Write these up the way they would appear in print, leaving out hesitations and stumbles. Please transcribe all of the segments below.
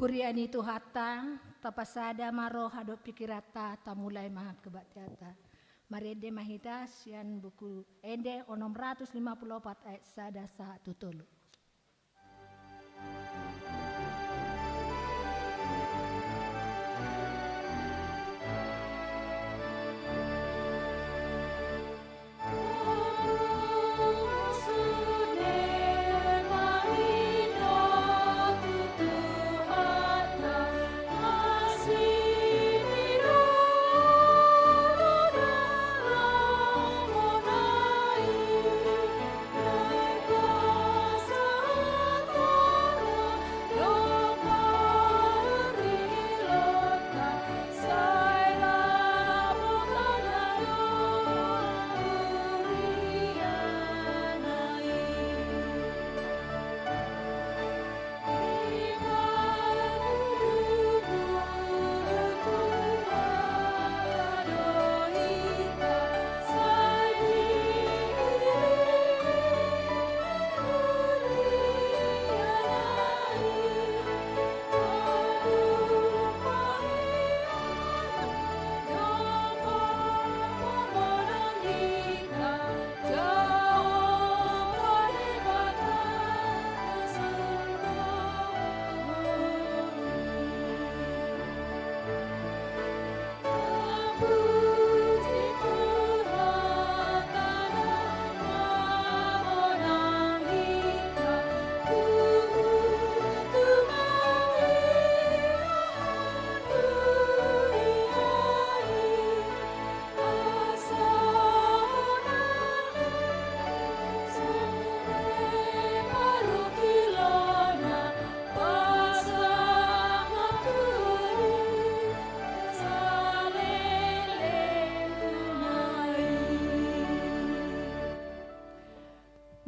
Huriani tu hatang, tapasada maro hadop pikirata, tamulai maha kebatiata. Marede mahita sian buku ende 654 ayat sada saha tutulu.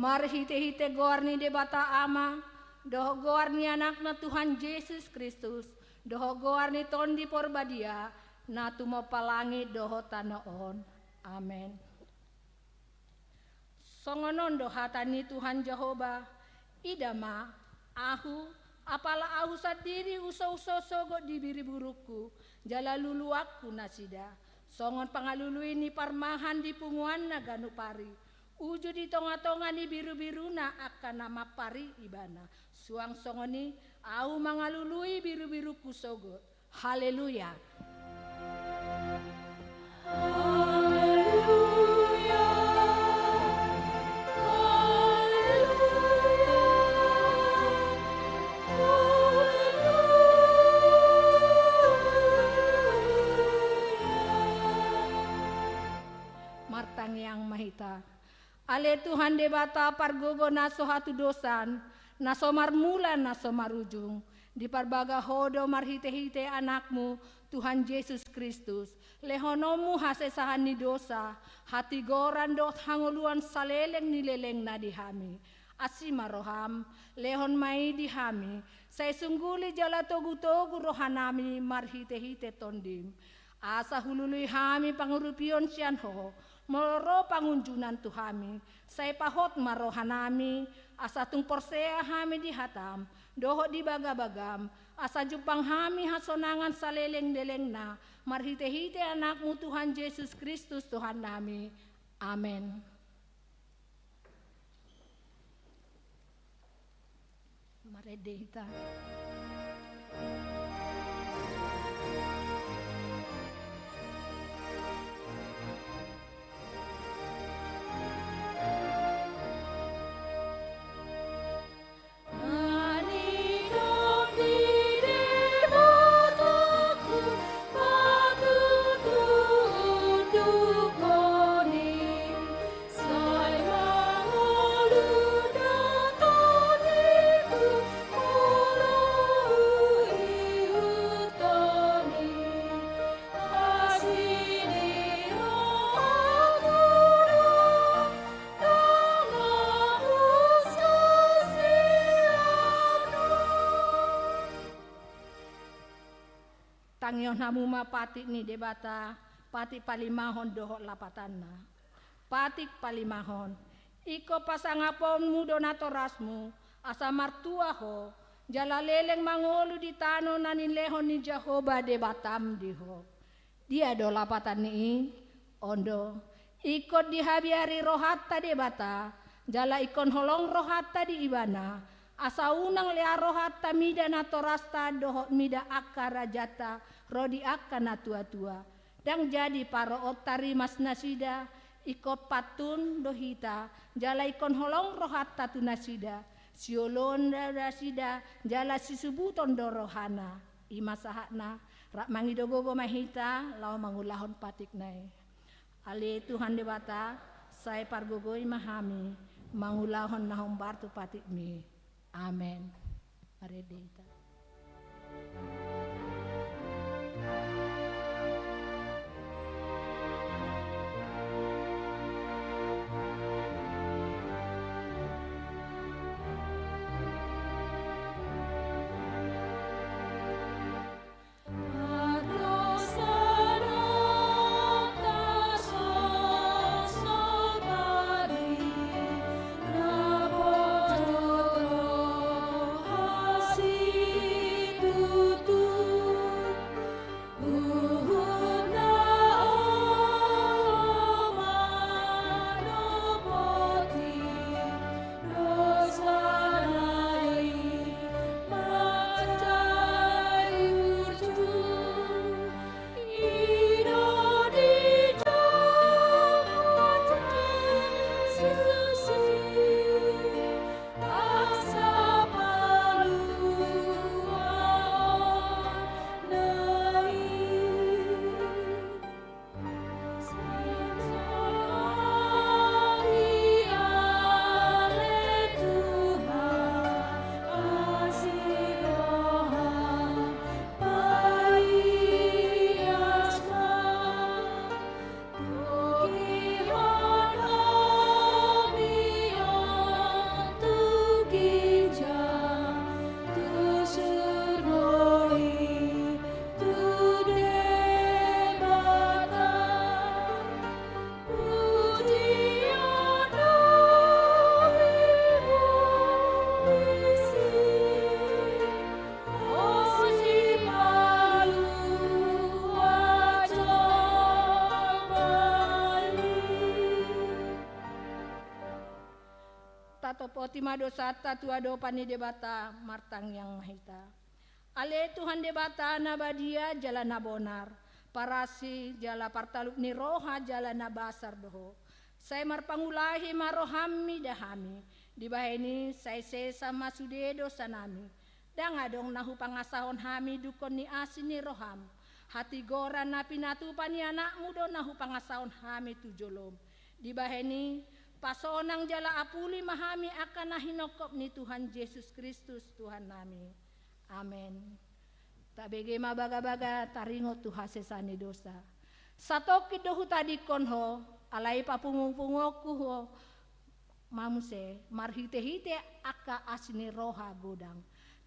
Mari hite-hite gorni de bata ama, doho gorni anakna Tuhan Yesus Kristus, doho gorni tondi porbadia, na tumo palangi doho tanaon. Amen. Songonon dohatani Tuhan Jehovah, idama, ahu, apala ahu sadiri uso-uso sogo di biri buruku, jala lulu aku nasida, songon pangalulu ini parmahan di punguan naganu pari. Uju di tonga-tonga ni biru-biruna akan nama pari ibana. Suang songoni au mangalului biru-biru kusogo. Haleluya. Haleluya. Martang yang mahita. Ale Tuhan debata pargogo naso hatu dosan, naso marmulan naso marujung, di parbaga hodo marhite-hite anakmu, Tuhan Yesus Kristus, lehonomu hasesahan ni dosa, hati goran dot hanguluan saleleng nileleng na dihami, asima roham, lehon mai dihami, saya sungguli jala togu-togu rohanami marhite-hite tondim, asa hulului hami pangurupion sian ho, moro pangunjunan tuhami, saya pahot marohanami, asa tung porsea hami di hatam, doho di bagabagam, asa jupang hami hasonangan saleleng-deleng na, marhite-hite anakmu Tuhan Yesus Kristus Tuhan nami. Amin. Maredehita. Tangyon hamuma patik ni debata, patik palimahon dohok lapatanna. Patik palimahon, iko pasangapon mudo natorasmu, asa martua ho, jala leleng mangolu di tano nanin lehon ni Jehovah de batam diho. Dia do lapatan ni ondo ikut di habiari rohatta de bata jala ikon holong rohatta di ibana asa unang lea rohatta mida na torasta doho mida akara jata rodi akana tua-tua dan jadi paro otari mas nasida ikut patun dohita jala ikon holong rohatta tu nasida siolon dasida jala sisubuton dorohana imasahana rak mangidogogo mahita lau mangulahon patik nai ale Tuhan debata saya pargogoi mahami mangulahon nahom bartu patik mi amen aredeta. Potima dosata tuado pani debata martang yang mahita. Ale Tuhan debata nabadia jala nabonar. Parasi jala partaluk ni roha jala nabasar doho. Saya marpangulahi marohami dahami. Di bahini saya sesa masudedo sanami. Dang adong nahu pangasahon hami dukon ni asin ni roham. Hati gora na pinatu pani anakmu do nahu pangasahon hami tujolom. Di bahini pasonang jala apuli mahami akan nahinokop ni Tuhan Yesus Kristus Tuhan nami. Amen. Tak bege mabaga-baga taringo tu hasesani dosa. Satoki dohu tadi konho alai papungung-pungoku ho mamuse marhite-hite aka asini roha godang.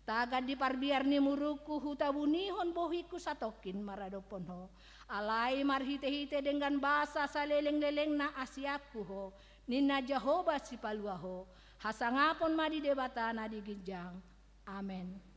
Tagad di parbiar ni muruku hutabunihon bohiku satokin maradopon ho. Alai marhite-hite dengan bahasa saleleng-leleng na asiaku ho. Nina Jehovah si paluaho hasangapon madi debata na digijang. Amen.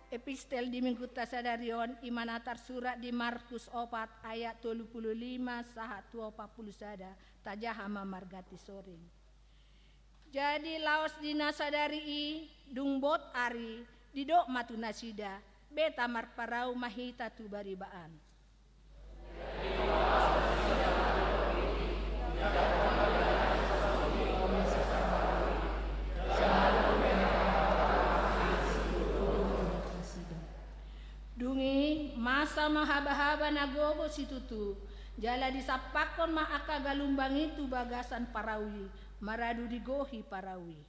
Epistel di minggu tasadarion imanatar surat di Markus 4 ayat 25 saha 21 tajahama margati soring. Jadi laos dina sadari dungbot ari didok matu nasida beta marparau mahita tu baribaan. Dungi masa mahaba-haba nagogo situtu jala disapakon maaka galumbang itu bagasan parawi maradu digohi parawi.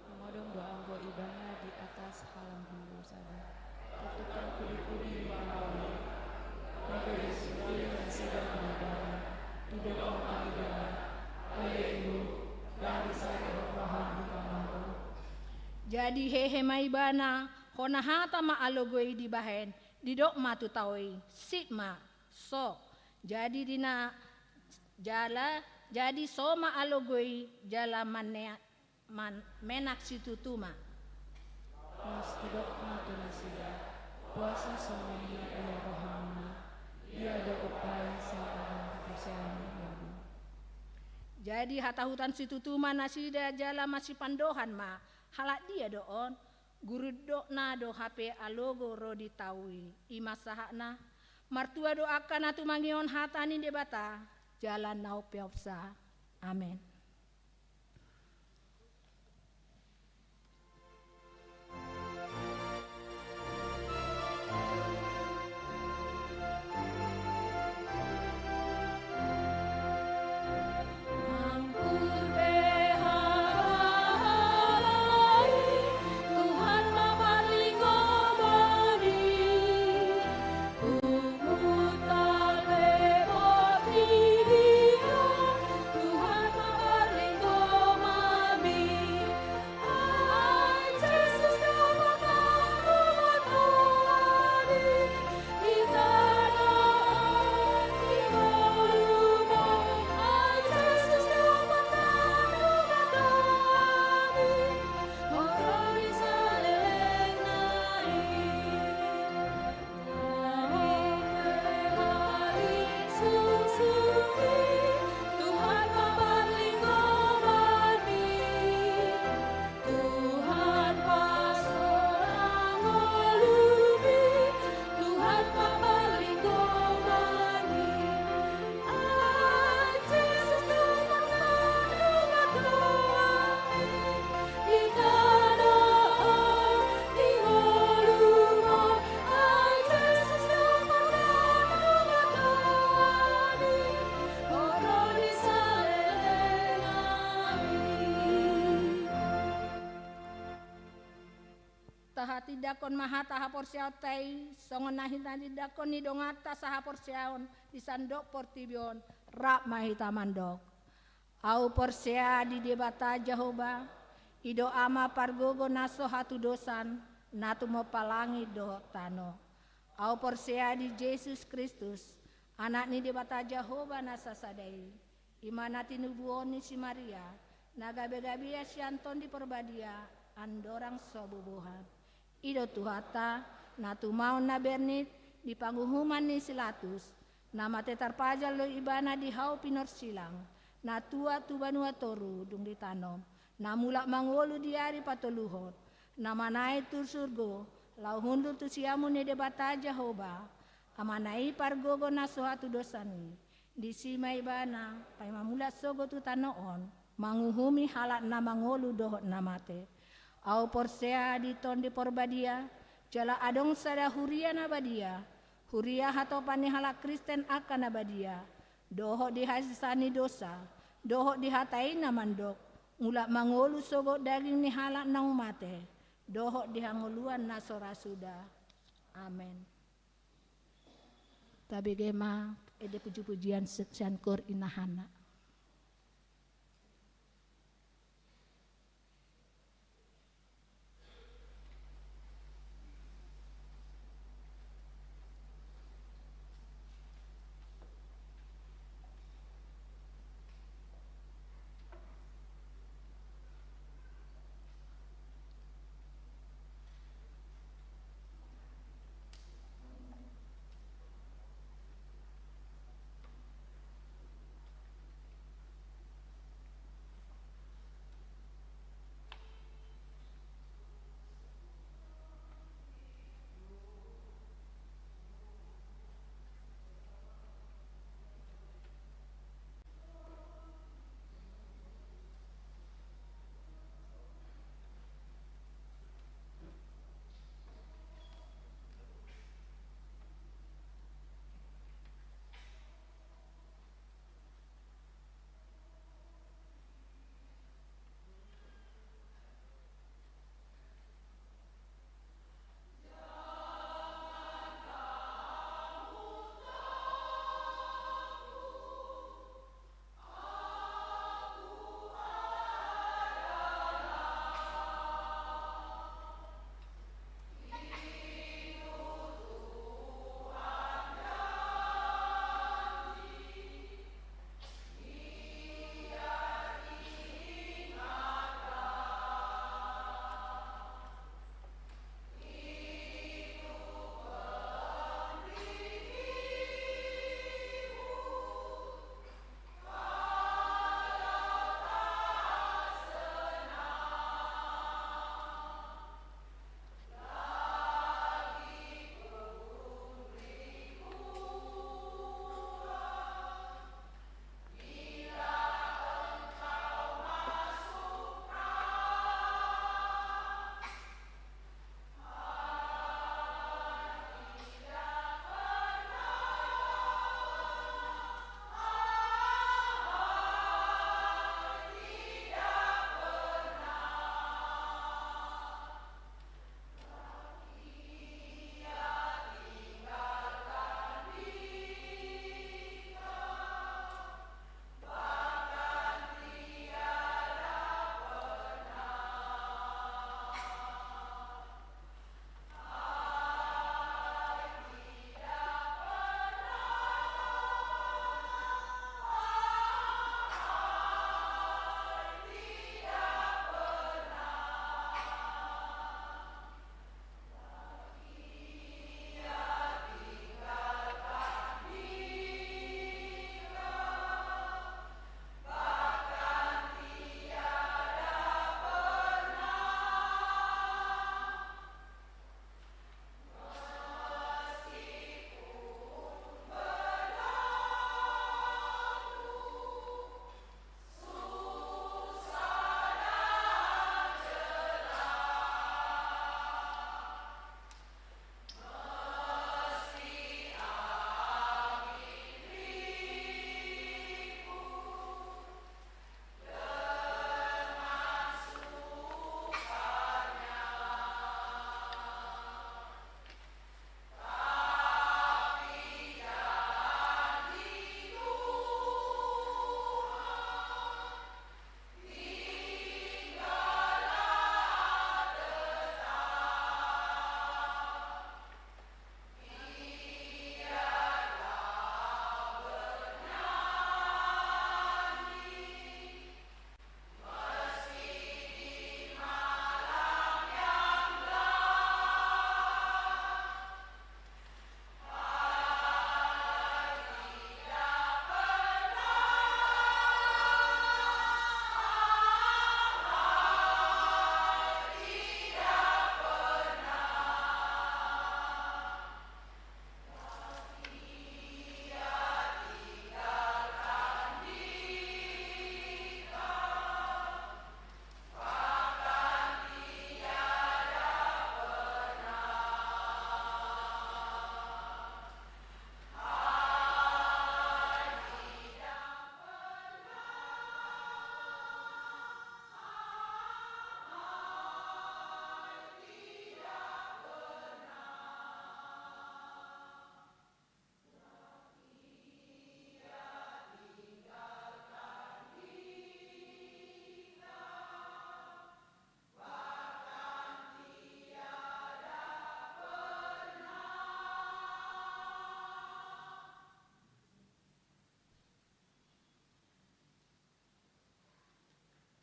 Mengodong doa anggo ibana di atas halang bulu sada tutukan kudi-kudi di bawah anggo disukuli nasida mabara tidak mata ibana oleh ibu dan disari rohan utamaku. Jadi hehe maibana hona hata ma alogoi di bahen didok matu tawai sik ma so jadi dina jala jadi soma alogoi jala menak situ tuma Mas tidak matu nasida puasa semuanya oleh rohamina dia ada upaya sahabat kepercayaan yabu. Jadi hata hutan situ tuma nasida jala masih pandohan ma halak dia doon guru dok na do HP alogo rodi tawi ima sahakna martua doakan atu mangion hatani debata jalan nau piopsa amin. Tidakon mahata haporsiaw tay songon nahita tidakon ni dongata sa haporsiaon di sandok portibion rap mahita mandok au porsia di debata Jehovah ido ama pargogo naso hatu dosan natu mo palangi do tano au porsia di Yesus Kristus anak ni debata Jehovah nasa sadai imana tinubuoni si Maria nagabe-gabia si Anton di perbadia andorang sobubuhan ido tuhata natu mau na bernit di pangguhuman ni silatus nama tetar pajal lo ibana di hau pinor silang na tua tu banua toru dung ditanom na mulak mangolu diari patoluhot na manai tur surgo lau hundur tu siamu ne debata Jehovah amanai pargogo na sohatu dosani di sima ibana pai mamula sogo tu tanoon manguhumi halak na mangolu dohot namate au porsea di ton di porbadia jala adong sada huria nabadia huria hato pani halak Kristen akan nabadia doho dihasani dosa doho dihatai namandok ngulak mangolu sogo daging ni halak nang mate doho dihangoluan nasora sudah amin. Tabi gema ede puji-pujian sekian kur inahana.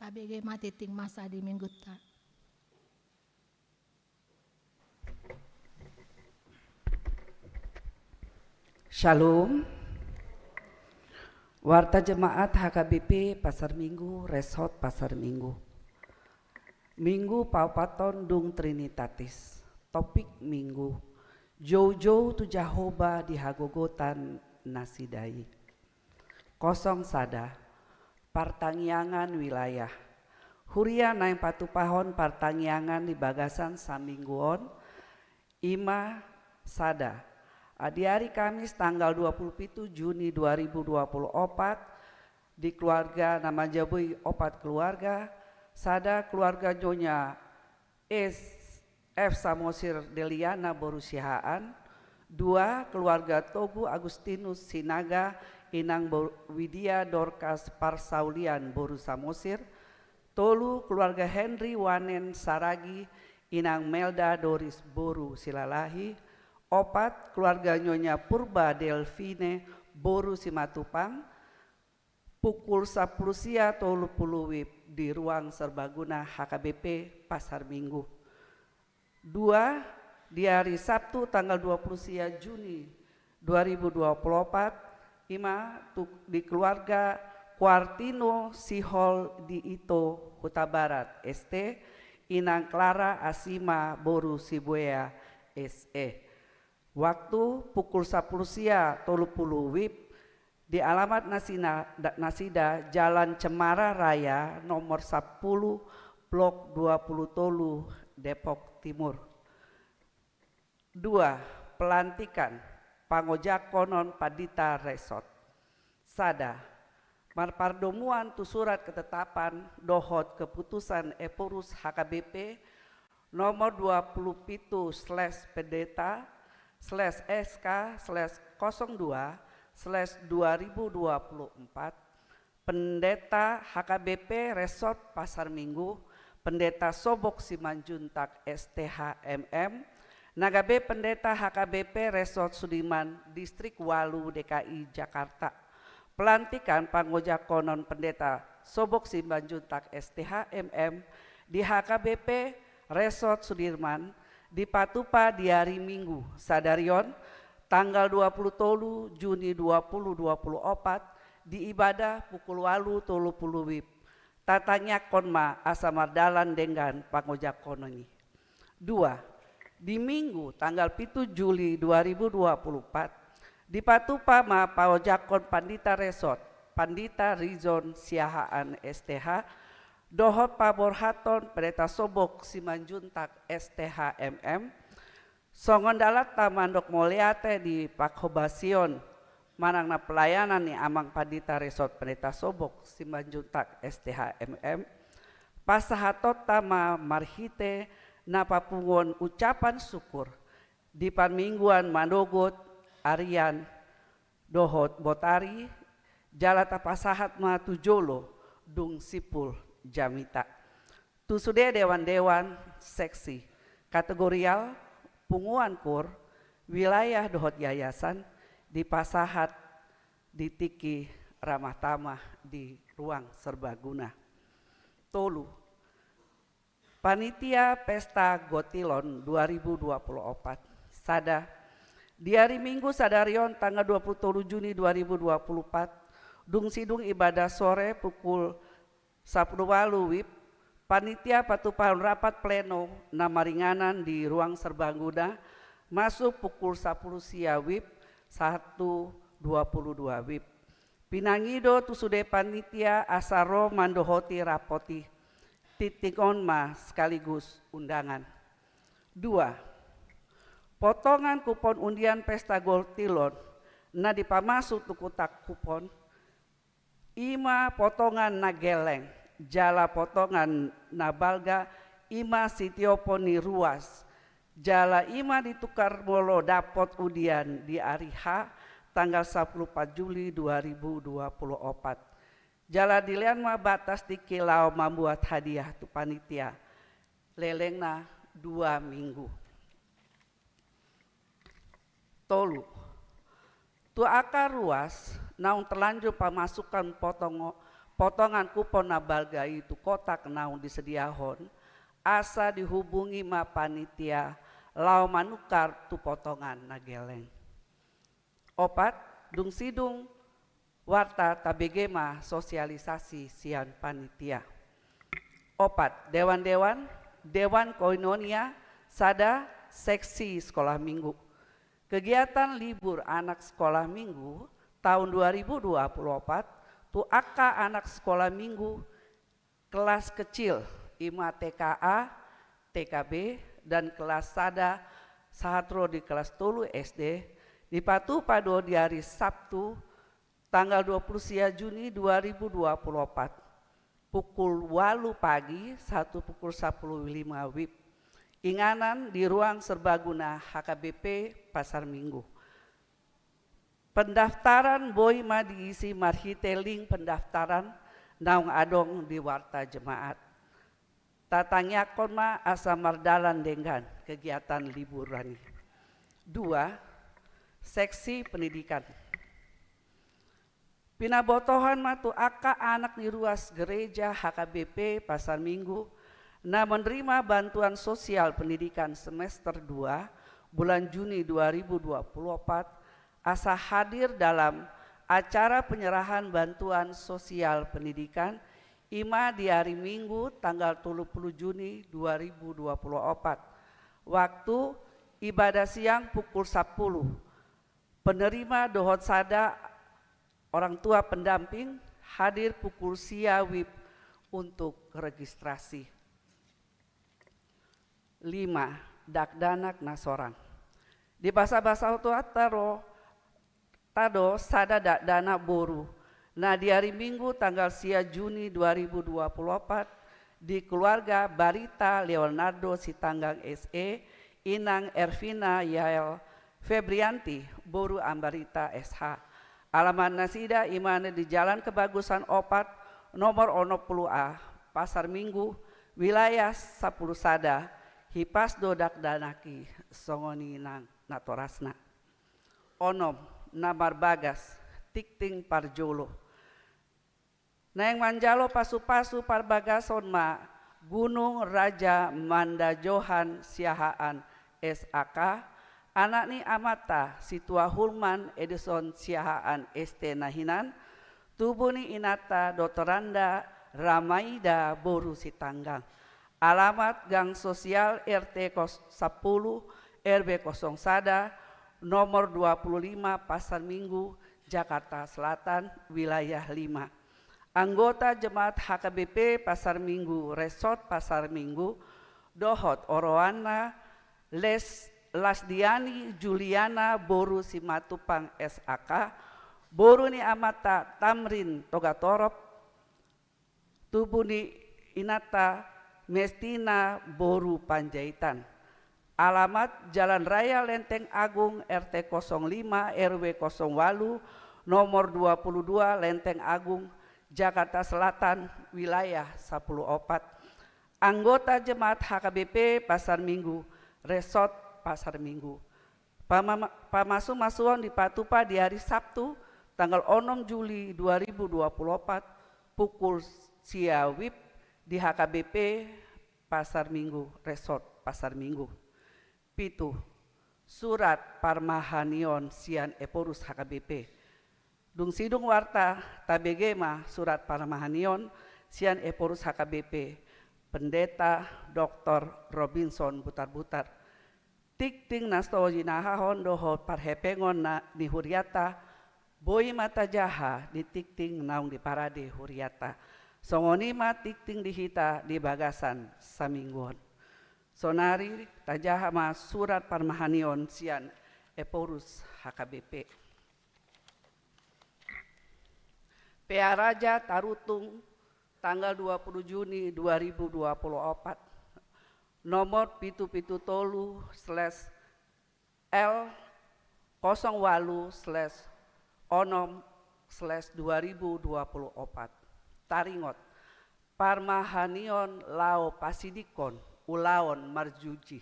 ABG mati ting masa di minggu ta. Shalom. Warta Jemaat HKBP Pasar Minggu, Resort Pasar Minggu. Minggu Paupaton Dung Trinitatis. Topik Minggu. Jauh-jauh tu Jehovah di Hagogotan Nasidai. Kosong sada. Partangyangan wilayah. Huria naing patupahon partangyangan di bagasan samingguon. Ima sada. Di hari Kamis tanggal 27 Juni 2024 di keluarga nama jabui opat keluarga sada keluarga Jonya F. Samosir Deliana Borusihaan, 2 keluarga Togu Agustinus Sinaga Inang Widya Dorcas Parsaulian Boru Samosir, 3 keluarga Henry Wanen Saragi Inang Melda Doris Boru Silalahi, 4 keluarga Nyonya Purba Delvine Boru Simatupang, pukul 10 sia 30 WIB di ruang serbaguna HKBP Pasar Minggu. 2 di hari Sabtu tanggal 20 sia Juni 2024 di keluarga Kuartino Sihol di Ito Huta Barat ST Inang Clara Asima Boru Sibuea SE. Waktu pukul 10 sia 30 WIB di alamat Nasida Jalan Cemara Raya nomor 10 Blok 20 Tolu Depok Timur. 2 pelantikan Pangojakonon Padita Resort. Sada marpardomuan tu surat ketetapan dohot keputusan Epurus HKBP nomor 27/Pendeta /SK/02/2024 Pendeta HKBP Resort Pasar Minggu, Pendeta Sobok Simanjuntak STHMM, Nagabe Pendeta HKBP Resort Sudiman Distrik Walu DKI Jakarta. Pelantikan Pangojakonon Pendeta Sobok Simanjuntak STHMM di HKBP Resort Sudirman di Patupa di hari Minggu Sadarion tanggal 20 Tolu Juni 2024 di ibadah pukul 8:30 WIB tatanya konma asamardalan dengan pangojakononi. 2 di Minggu tanggal 7 Juli 2024 di Patupa ma pangojakon Pandita Resort Pandita Rizon Siahaan STH dohot paborhaton Pendeta Sobok Simanjuntak STHMM songondalat tamandok moliate di Pakhobasion manangna pelayanan ni amang Pandita Resort Pendeta Sobok Simanjuntak STHMM pasahatot tama marhite napapungon ucapan syukur di panmingguan mandogot Arian dohot botari jalata pasahat ma tujolo dung sipul Jamita. Tusude dewan-dewan seksi kategorial punguan kur wilayah dohot yayasan di pasahat di tiki ramah tamah di ruang serbaguna. Tolu Panitia Pesta Gotilon 2024 sada di hari Minggu Sadarion tanggal 27 Juni 2024 dung sidung ibadah sore pukul 10 WIB panitia patupahan rapat pleno namaringanan di ruang serbaguna masuk pukul 10 sia WIB 1:22 WIB pinangido tusude panitia asaro mandohoti rapoti titikon ma sekaligus undangan. 2 potongan kupon undian pesta Gotilon na dipamasuk tukutak kupon ima potongan nageleng jala potongan nabalga ima sitioponi ruas jala ima ditukar molo dapot udian di hari H tanggal 14 Juli 2024 jala dilian ma batas di kilau membuat hadiah tu panitia lelengna 2 minggu. Tolu tu akar ruas naung terlanjur pemasukan potongan kupon na balga itu kotak naung disediahon, asa dihubungi ma panitia lau manukar tu potongan na geleng. Opat, dung sidung warta tabege ma sosialisasi sian panitia. Opat, dewan koinonia sada seksi sekolah minggu. Kegiatan libur anak sekolah minggu tahun 2024 tu aka anak sekolah minggu kelas kecil IMA TKA, TKB dan kelas sada sahatro di kelas 3 SD dipatu pado di hari Sabtu tanggal 20 Juni 2024 pukul 8 pagi 1 pukul 10.05 WIB. Inganan di ruang serbaguna HKBP Pasar Minggu. Pendaftaran boy ma diisi marhite link pendaftaran naung adong di warta jemaat. Tatanya ma asa mardalan dengan kegiatan liburan. 2. Seksi pendidikan. Pinabotohan matu aka anak di ruas gereja HKBP Pasar Minggu na menerima bantuan sosial pendidikan semester 2 bulan Juni 2024 asa hadir dalam acara penyerahan bantuan sosial pendidikan IMA di hari Minggu tanggal 30 Juni 2024. Waktu ibadah siang pukul 10. Penerima dohot sada orang tua pendamping hadir pukul sia WIB untuk registrasi. 5. Dakdanak nasorang. Di bahasa-bahasa tado sada dakdana boru. Nah di hari Minggu tanggal sia Juni 2024 di keluarga Barita Leonardo Sitanggang SE, Inang Ervina Yael Febrianti, boru Ambarita SH. Alamat nasida imane di Jalan Kebagusan Opat nomor 10A, Pasar Minggu, wilayah 10 Sada, hipas dodak danaki songoni nang natorasna. Onom nabar bagas tikting parjolo. Naeng manjalo pasu-pasu parbagason ma Gunung Raja Manda Johan Siahaan SAK, anak ni amata situa Hulman Edison Siahaan ST Nahinan, tubuh ni inata Dotoranda Ramaida Boru Sitanggang. Alamat Gang Sosial RT 10 RB 0 Sada nomor 25 Pasar Minggu Jakarta Selatan wilayah 5. Anggota Jemaat HKBP Pasar Minggu Resort Pasar Minggu Dohot Oroana Lasdiani Juliana Boru Simatupang SAK, Boru ni amata Tamrin Togatorop, tubuh ni inata Mestina Boru Panjaitan. Alamat Jalan Raya Lenteng Agung RT 05 RW 08 nomor 22 Lenteng Agung Jakarta Selatan wilayah 10 Anggota Jemaat HKBP Pasar Minggu Resort Pasar Minggu. Pamasu-masuan di Patupa di hari Sabtu tanggal 6 Juli 2024 pukul sia WIB di HKBP Pasar Minggu Resort Pasar Minggu. 7. Surat Parmahanion Sian Eporus HKBP. Dung sidung warta tabege ma surat Parmahanion Sian Eporus HKBP. Pendeta Dr. Robinson Butar-Butar. Tikting nastoji nahahon doho parhepengon na di Huriata. Boy mata jaha di tikting naung di parade Huriata. Songoni tikting dihita di bagasan samingguan. Sonari tajaha ma surat Parmahanion Sian Eporus HKBP. PA Raja Tarutung tanggal 20 Juni 2024 nomor pitu-pitu tolu /L 08/onom/2024 Taringot Parmahanion Lao Pasidikon Ulaon Marjuji.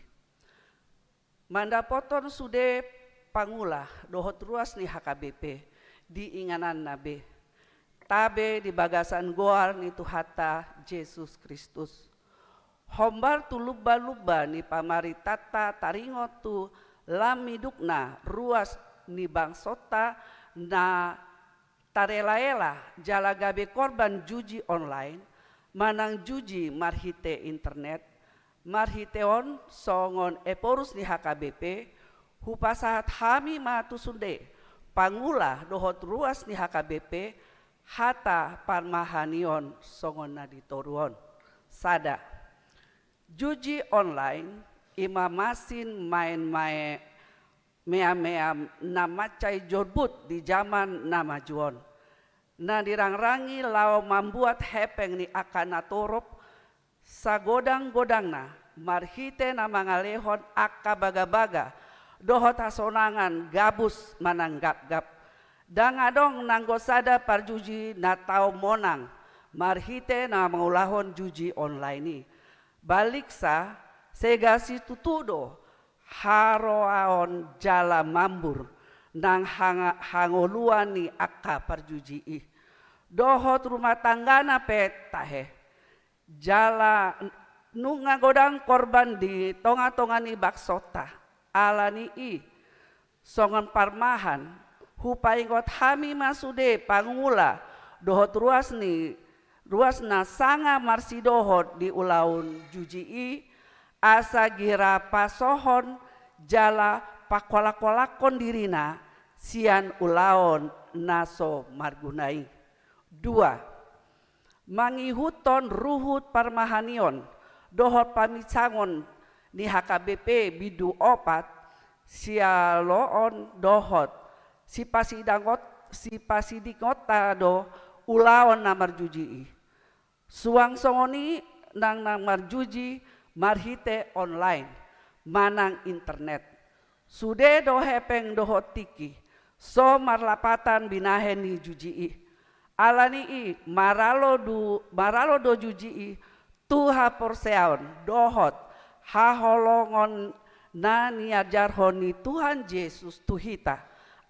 Mandapoton sude pangulah dohot ruas ni HKBP di inganan nabe. tabe di bagasan goar ni Tuhata Yesus Kristus. Hombar tu luba-luba ni pamaritata taringo tu lamidukna ruas ni bangsota na tarela-ela jala gabe korban juji online manang juji marhite internet marhiteon songon eporus ni HKBP hupasahat hami matu sunde pangula dohot ruas ni HKBP hata parmahanion songon naditoruon sada juji online ima masin main-main mea-mea namacai jorbut di zaman nama juon. Na dirang-rangi lau membuat hepeng ni akan natorop sa godang-godangna marhite na mangalehon aka baga-baga dohot hasonangan gabus mananggap-gap. Dangadong nanggosada parjuji na tau monang marhite na mangulahon juji online ni. Balik sa segasi tutudo haroaon jala mambur nang hangoluan ni akka parjuji dohot rumah tanggana petahe jala nunga godang korban di tonga-tonga ni baksota alani songon parmahan hupaingot hami masude pangula dohot ruas na sanga marsi dohot di ulaun juji asa gira pasohon jala pakolak-kolakon dirina sian ulaon naso margunai. 2. Mangihuton ruhut parmahanion dohot pamicangon ni HKBP bidu opat sialoon dohot si pasidingota do ulaon na marjuji. Suang songoni nang marjuji marhite online manang internet sude do hepeng dohot tiki so marlapatan binahen ni juji alani maralo do juji tuha porseaon dohot haholongon na niajarhon ni Tuhan Yesus Tuhita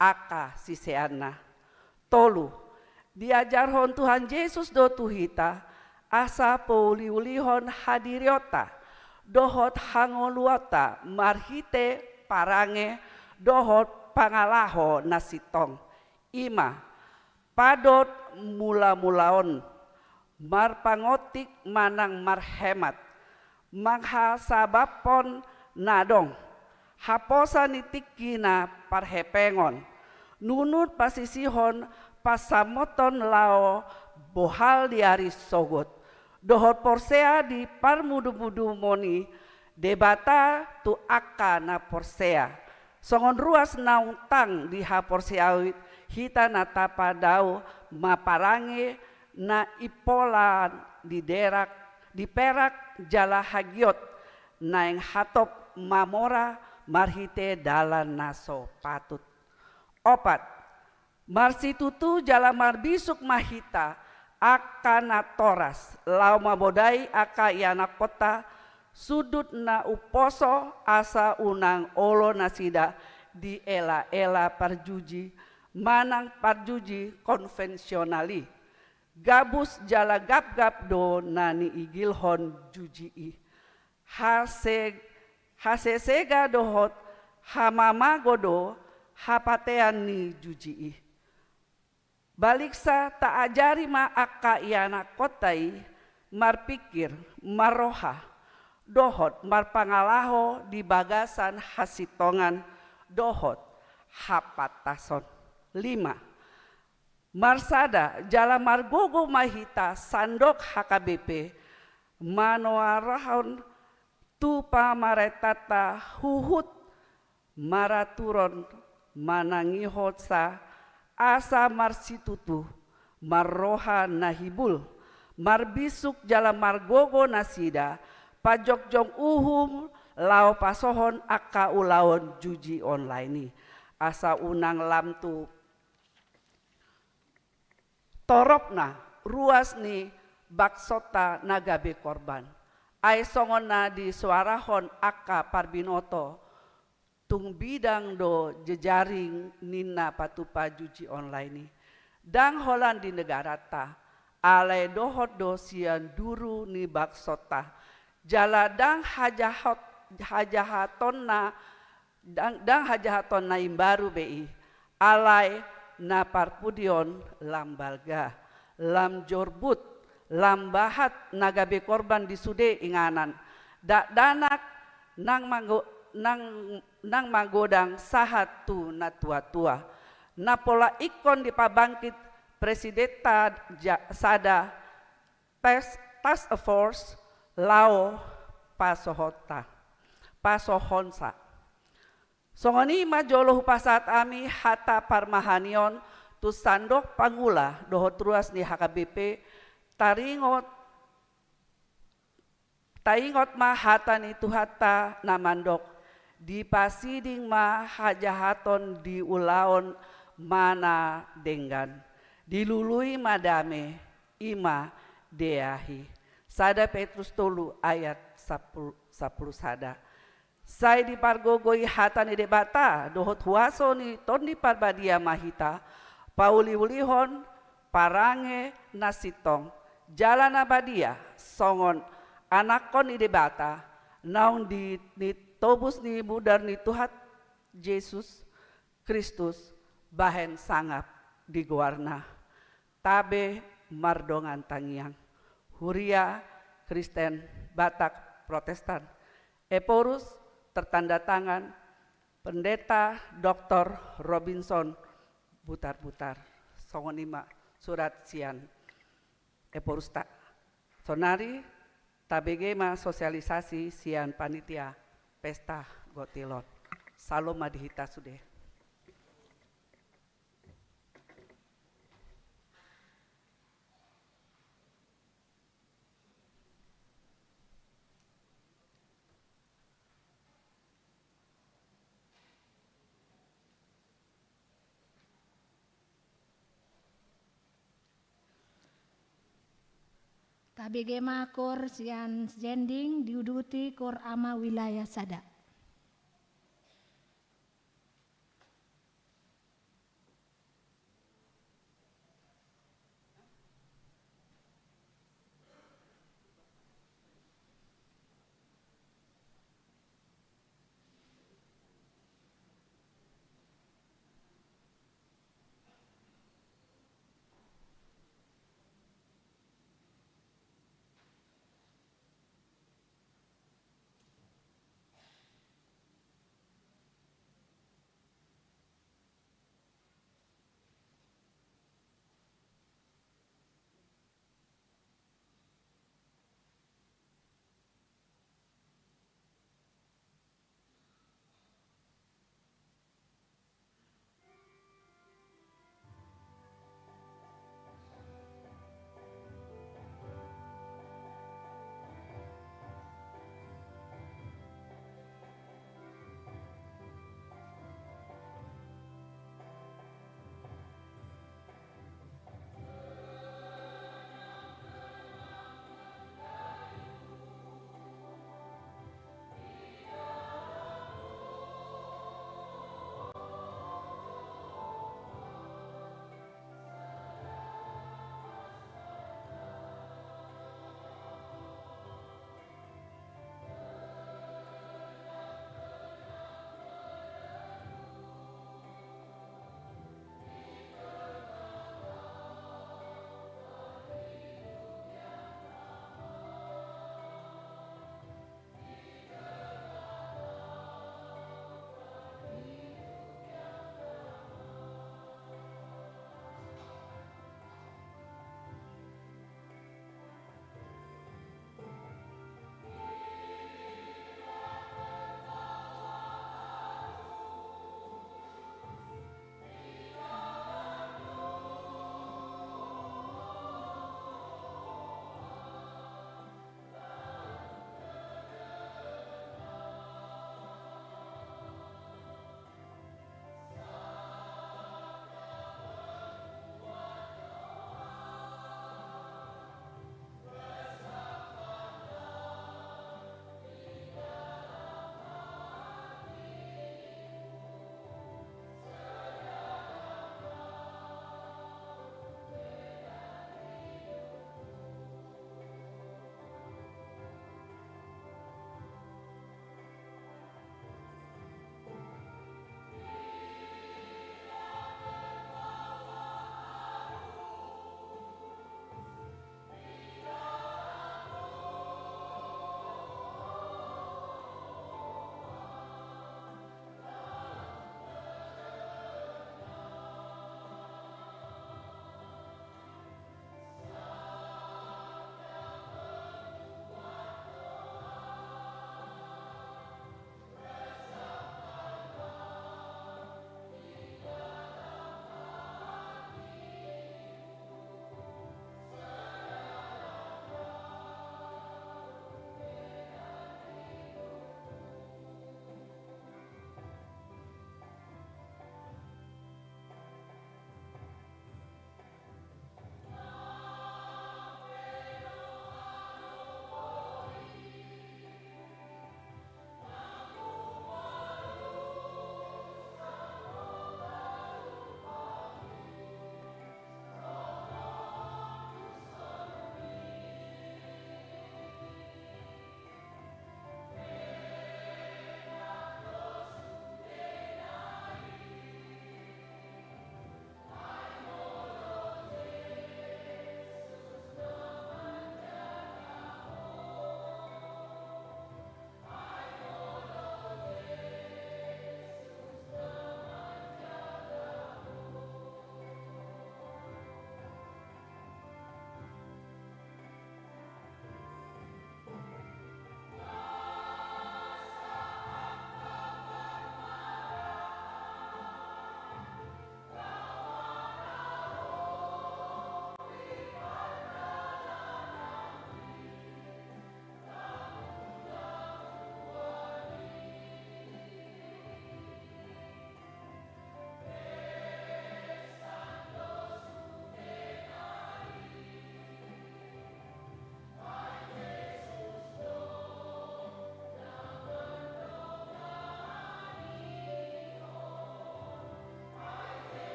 aka siseana tolu diajarhon Tuhan Yesus do Tuhita asa pauliulihon hadiriota dohot hangoluata marhite parange dohot pangalaho nasitong ima padot mula-mulaon marpangotik manang marhemat manghasabapon nadong haposa nitiki na parhepengon nunut pasisihon pasamoton lao bohal diari sogot dohot porsea di parmudu-mudu moni debata tu aka na porsea songon ruas nautang di ha porseawit hita na tapadau maparange na ipola di derak di perak jala hagiot na yang hatop mamora marhite dalan naso patut. 4. Marsitutu jala marbisuk mahita aka na toras lau mabodai aka iana kota sudut na uposo asa unang olo nasida di ela-ela parjuji manang parjuji konvensionali gabus jala gap-gap do nani igilhon juji hasesega dohot hamamagodo hapatean ni juji baliksa tak ajari ma akka iana kotai marpikir maroha dohot marpangalaho di bagasan hasitongan dohot hapatason. 5. Marsada jala margogo mahita sandok HKBP manoarahon tu pamaretata huhut maraturon manangihotsa asa marsitutu marroha nahibul marbisuk jala margogo nasida pajokjong uhum lau pasohon aka ulaon juji online ni asa unang lamtu toropna ruas ni baksota nagabe korban ay songon na di suarahon aka parbinoto tung bidang do jejaring nina patupa juji online ni dang holan di negara ta, alai dohot dosian duru ni baksota, jala dang hajahatonna dang hajahatonna imbaru bei, alai na parpudion lambalga, lam jorbut, lam bahat nagabe korban disude inganan, dak danak nang magodang sahat tu na tua-tua, na pola ikon di pabangkit presidenta sada task force lao pasohonsa. Songoni majolo hupasat ami hata parmahanion tu sandok pangula dohot ruas ni HKBP taingot ma hata ni tuhata namandok di pasiding ma hajahaton di ulaon mana denggan dilului madame ima deahi. Sada Petrus tolu ayat 10 sada. Sai di pargogoi hata ni debata dohot huaso ni tondi parbadia mahita pauli ulihon parange nasitong jalan abadia songon anakon ni debata naung di tobus ni budar ni Tuhan Yesus Kristus bahen sangap di guarna tabe mardongan tangiang Huria Kristen Batak Protestan Eporus tertanda tangan Pendeta Dr. Robinson Butar-Butar songonima surat sian Eporus tak sonari tabegema sosialisasi sian panitia pesta gotilon salom madihita sude. Tabegema kor sian jending diuduti kor ama wilayah sada.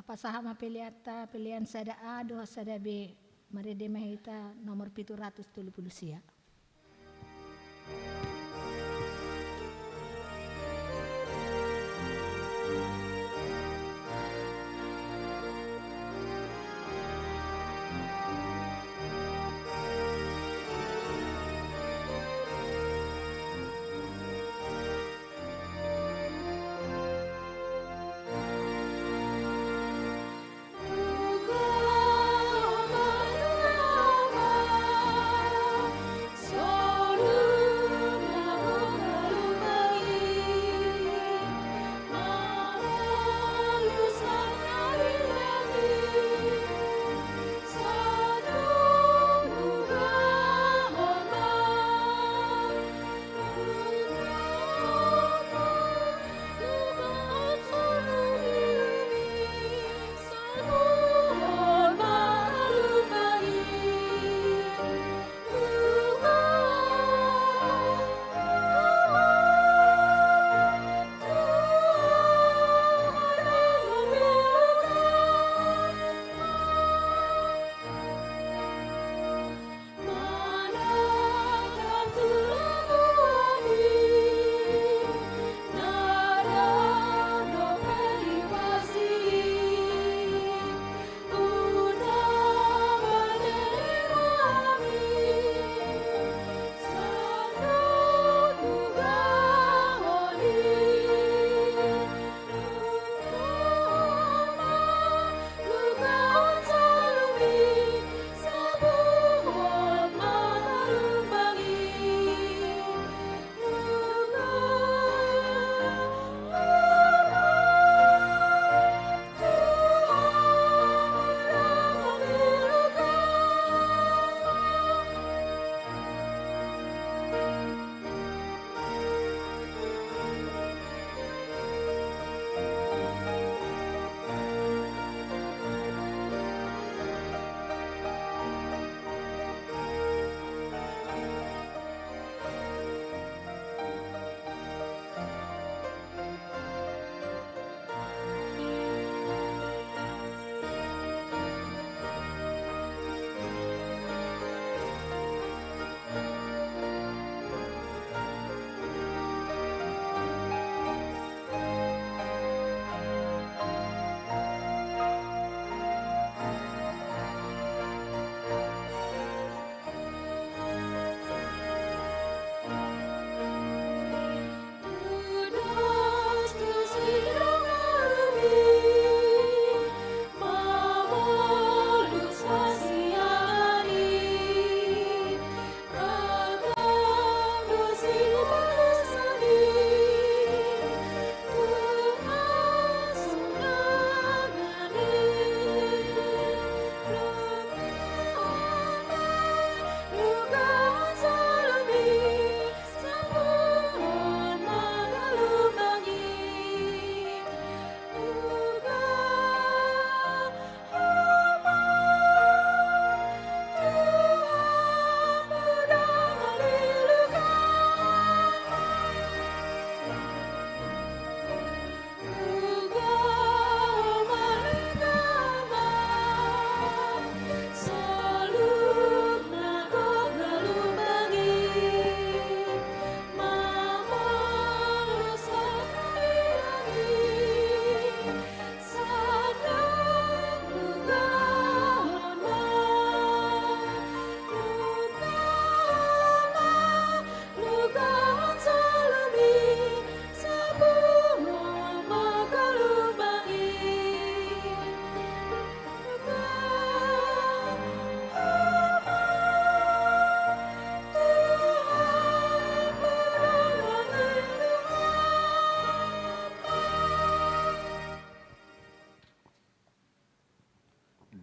Pasahama piliata pilihan sada A doha sada B. Mari demahita nomor 730 sia.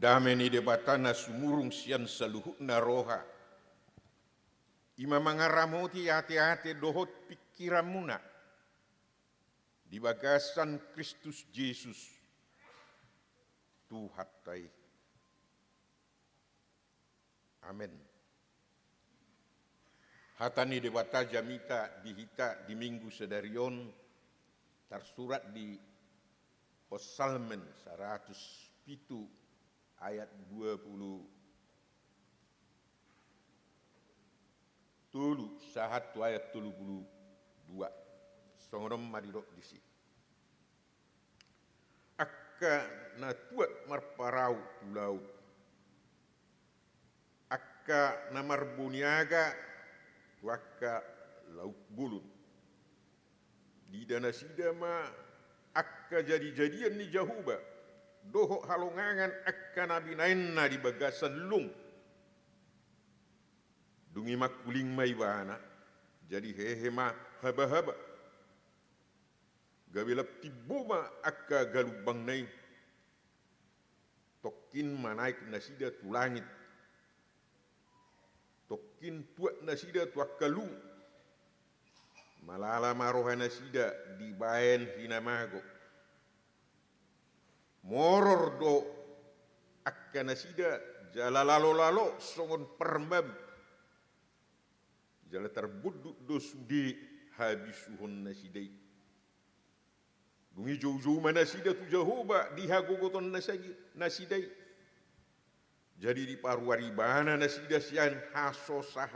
Dameni debatana sumurung sian saluhukna roha. Ima mangaramoti hati-hati dohot pikiramuna. Di bagasan Kristus Yesus. Tuhatai. Amin. Hatani debata jamita dihita di minggu sedarion tersurat di Psalmen 107 ayat 20 tulu sahatu ayat 32 songonom maridok disi akka na tuat marparau tulau akka na marbuniaga tuakka lauk bulun di dana sidama akka jadi-jadian ni jahuba dohok halongangan akka nabinainna di bagasan lung dungi makuling maibana jadi hehema haba-haba gawilap tibuma akka galubang nai tokin manaik nasida tu langit tokin tuat nasida tu akkalung malala maroha nasida di baen hinamago moror do akka nasida jalalalo-lalo songon permab jala terbuduk do sude habisuhon nasidai dungi jauh-jauh mana nasida tu jahoba dihagogoton nasidai jadi di paruaribana nasida sian hasosah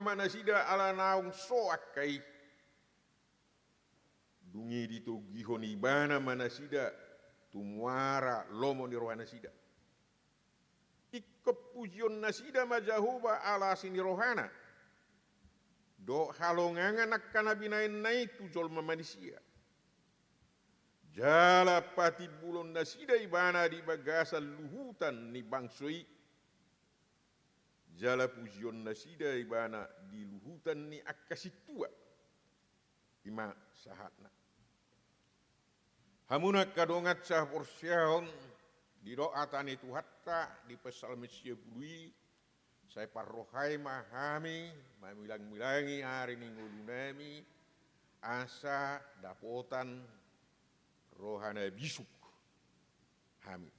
manasida ala naung soakai dungi dito gihon ibana manasida tumuara lomo ni rohana sida ikepujion nasida majahuba ala sini rohana do halongangan akkana binain nai tujol manusia jala pati bulon nasida ibana di bagasan luhutan ni bangsoi jala pujion nasida ibana di luhutan ni akasitua ima sahatna hamuna kadongat sah porsyahon di doatan itu hatta di pesal Mesia bului saya parrohai mahami mamilang-milangi hari ningulunami asa dapotan rohana bisuk hami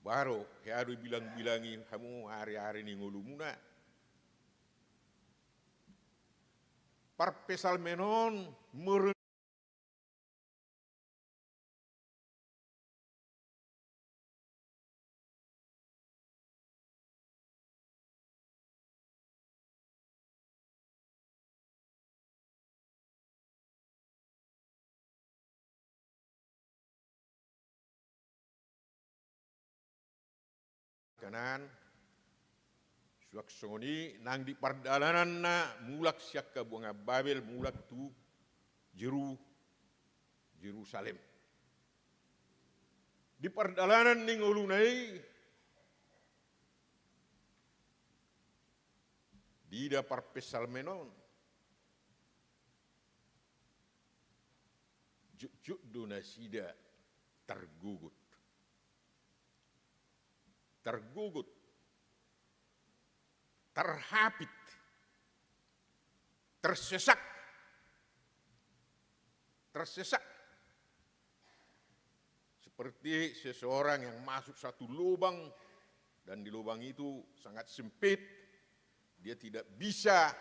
baru harus bilang-bilangi kamu hari-hari ningulumuna parpesal menon kanan suak songoni nang di pardalanan na mulak siak ka bunga Babel mulak tu Jerusalem di pardalanan ning ulunai di da parpesal menon juk donasida tergugut terhapit, tersesak, seperti seseorang yang masuk satu lubang dan di lubang itu sangat sempit, dia tidak bisa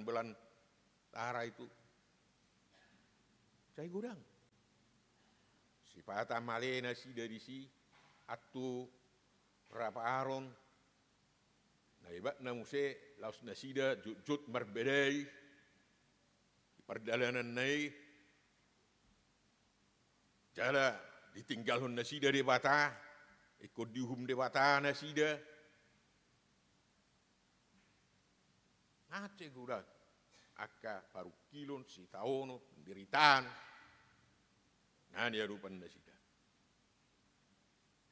belantara itu saya gudang sifat amalena si dari si atu rapa aron Nah ibat na muse laos nasida jut marbedai perjalanan nai jala ditinggalhon nasida di bata ikut dihum di bata nasida ngate gura aka paru kilon si taono penderitaan nani arupan nasida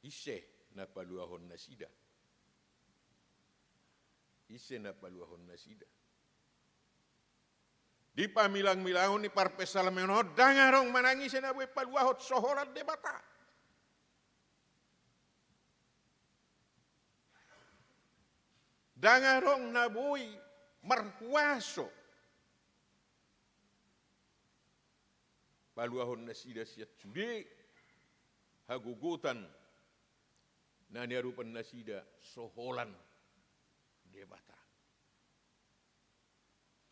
ise na paluahon nasida ise na paluahon nasida di pamilang-milahon ni parpesal menod dangarong manangis na buhay paluahot sohorat de bata dangarong na buhay marhuaso paluahon nasida siat sude hagugutan nani arupan nasida soholan debata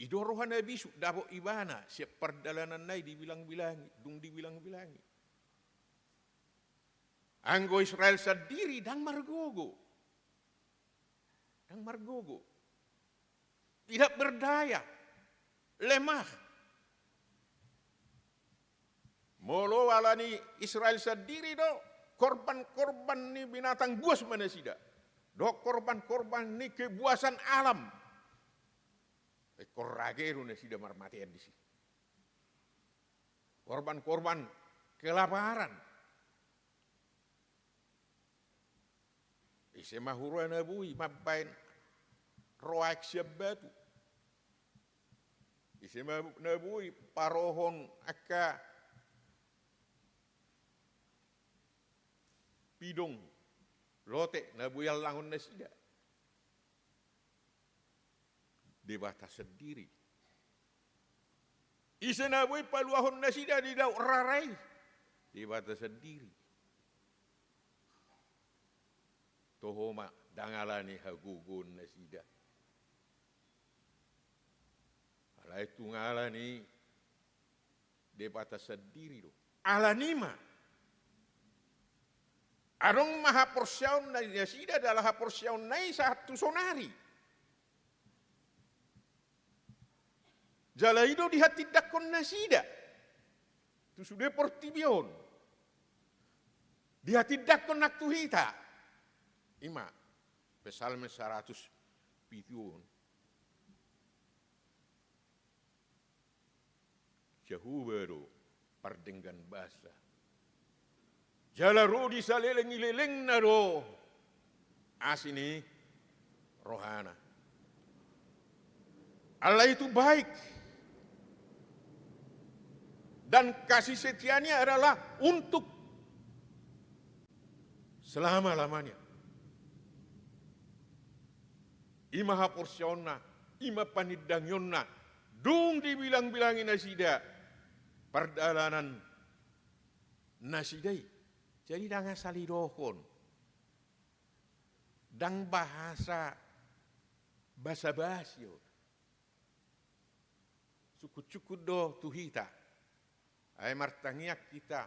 idorohan na bisu dabo ibana siap perjalanan nai dibilang-bilangi dung dibilang-bilangi anggo Israel sendiri dang margogo tidak berdaya lemah molo alani Israel sendiri do korban-korban ni binatang buas mana sida do korban-korban ni kebuasan alam ekor rageru na sida marmatian di sini korban-korban kelaparan ise mahura na bui mabain roak siap batu ise na bui parohon aka pidong lote na buyal langon na sida debata sendiri ise na bui paluahon na sida di daw rarai debata sendiri tohoma dangalani hagugun na sida alai tungalani debata sendiri do alanima arong maha porsyaun na sida adalah porsyaun nai satu sonari jalaido di hati dakon nasida tu sudah portibion di hati dakon naktuhita ima pesalme 100 pition jauh baru pardenggan bahasa jala rodi saleleng-leleng naro asini rohana Allah itu baik dan kasih setianya adalah untuk selama-lamanya ima haporsyonna ima panidangyonna dung dibilang-bilangin nasida perdalanan nasidai jadi dang salidohon dang bahasa basa-basio suku-suku do tuhita ay martangiak kita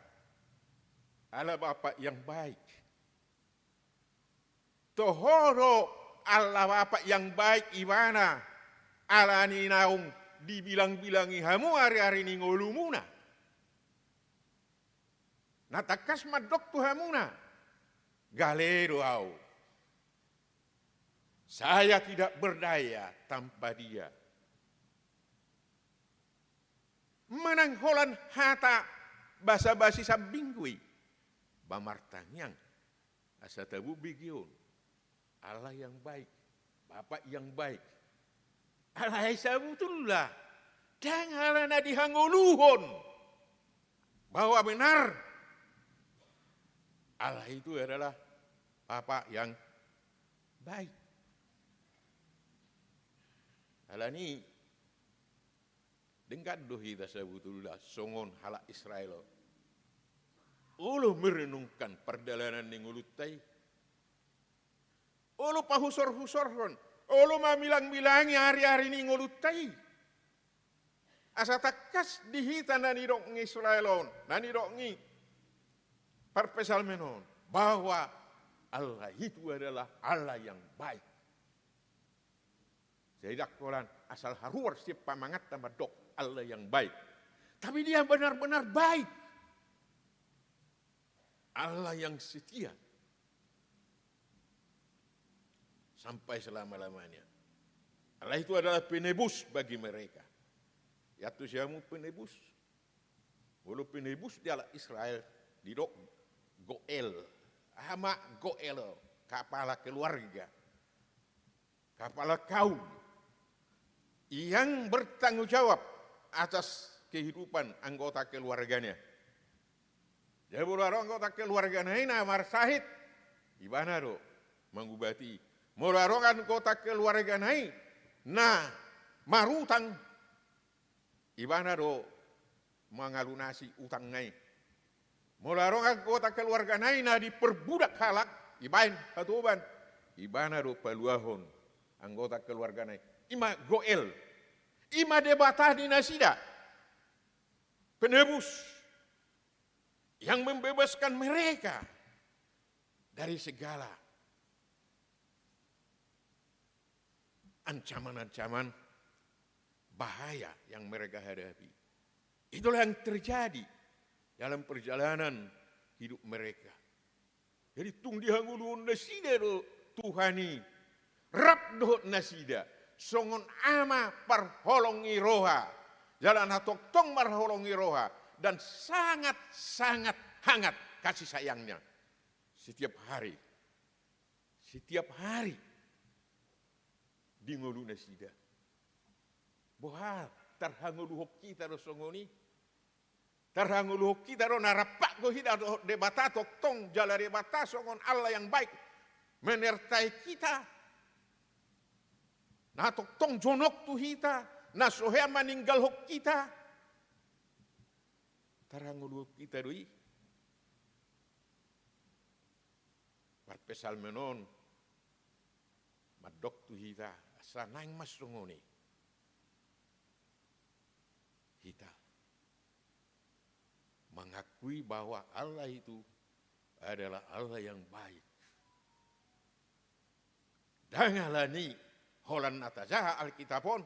ala Bapak yang baik tohoro ala Bapak yang baik ibana ala ni naung dibilang-bilangi hamu hari-hari ni ngolumuna natakas madok tuhamuna galero au saya tidak berdaya tanpa dia menangholan hata basa-basi sabingkui bamartanyang asa tabu bigion Allah yang baik Bapak yang baik Allah sabutullah dan halana dihanguluhon bahwa benar Allah itu adalah Bapak yang baik. Allah ini dengkat dohi tasabutullah songon halak Israel. Ulu merenungkan perjalanan yang ulutai. Ulu pahusor-husorhon. Ulu mamilang-milangi hari-hari ini ngulutai. Asa takas dihita nani dok Israelon. Nani dok parpesal menon bahwa Allah itu adalah Allah yang baik. Saya kolan asal haruar si pamangat sama dok Allah yang baik. Tapi dia benar-benar baik. Allah yang setia. Sampai selama-lamanya. Allah itu adalah penebus bagi mereka. Ya tu siamu penebus. Walau penebus dia adalah Israel di dok Goel. Hama Goel, kepala keluarga. Kepala kaum yang bertanggung jawab atas kehidupan anggota keluarganya. Jadi kalau anggota keluarganya ini amar sahid, gimana do mengubati. Melarang anggota keluarganya ini, nah marutang, gimana do mengalunasi utang nai. Melarang anggota keluarganya ini diperbudak halak, ibain patuban, gimana do paluahon anggota keluarganya. Ima Goel, ima debatah di Nasida, penebus yang membebaskan mereka dari segala ancaman-ancaman bahaya yang mereka hadapi. Itulah yang terjadi dalam perjalanan hidup mereka. Jadi tung dihangulu nasida do Tuhani, rap do nasida, songon ama parholongi roha, jalan hatok tong marholongi roha, dan sangat-sangat hangat kasih sayangnya setiap hari di ngolu nasida. Bohal tarhangulu hok kita do songoni, tarhangulu hok kita do narapak go hida do debata tok tong jala debata songon Allah yang baik menyertai kita. Nah tok tong jonok tu hita, nah sohea meninggal hok kita. Tarangulu kita doi. Parpesal menon, madok tu hita, asa naing mas rongoni. Hita mengakui bahwa Allah itu adalah Allah yang baik. Dangalani holan atajaha alkitabon,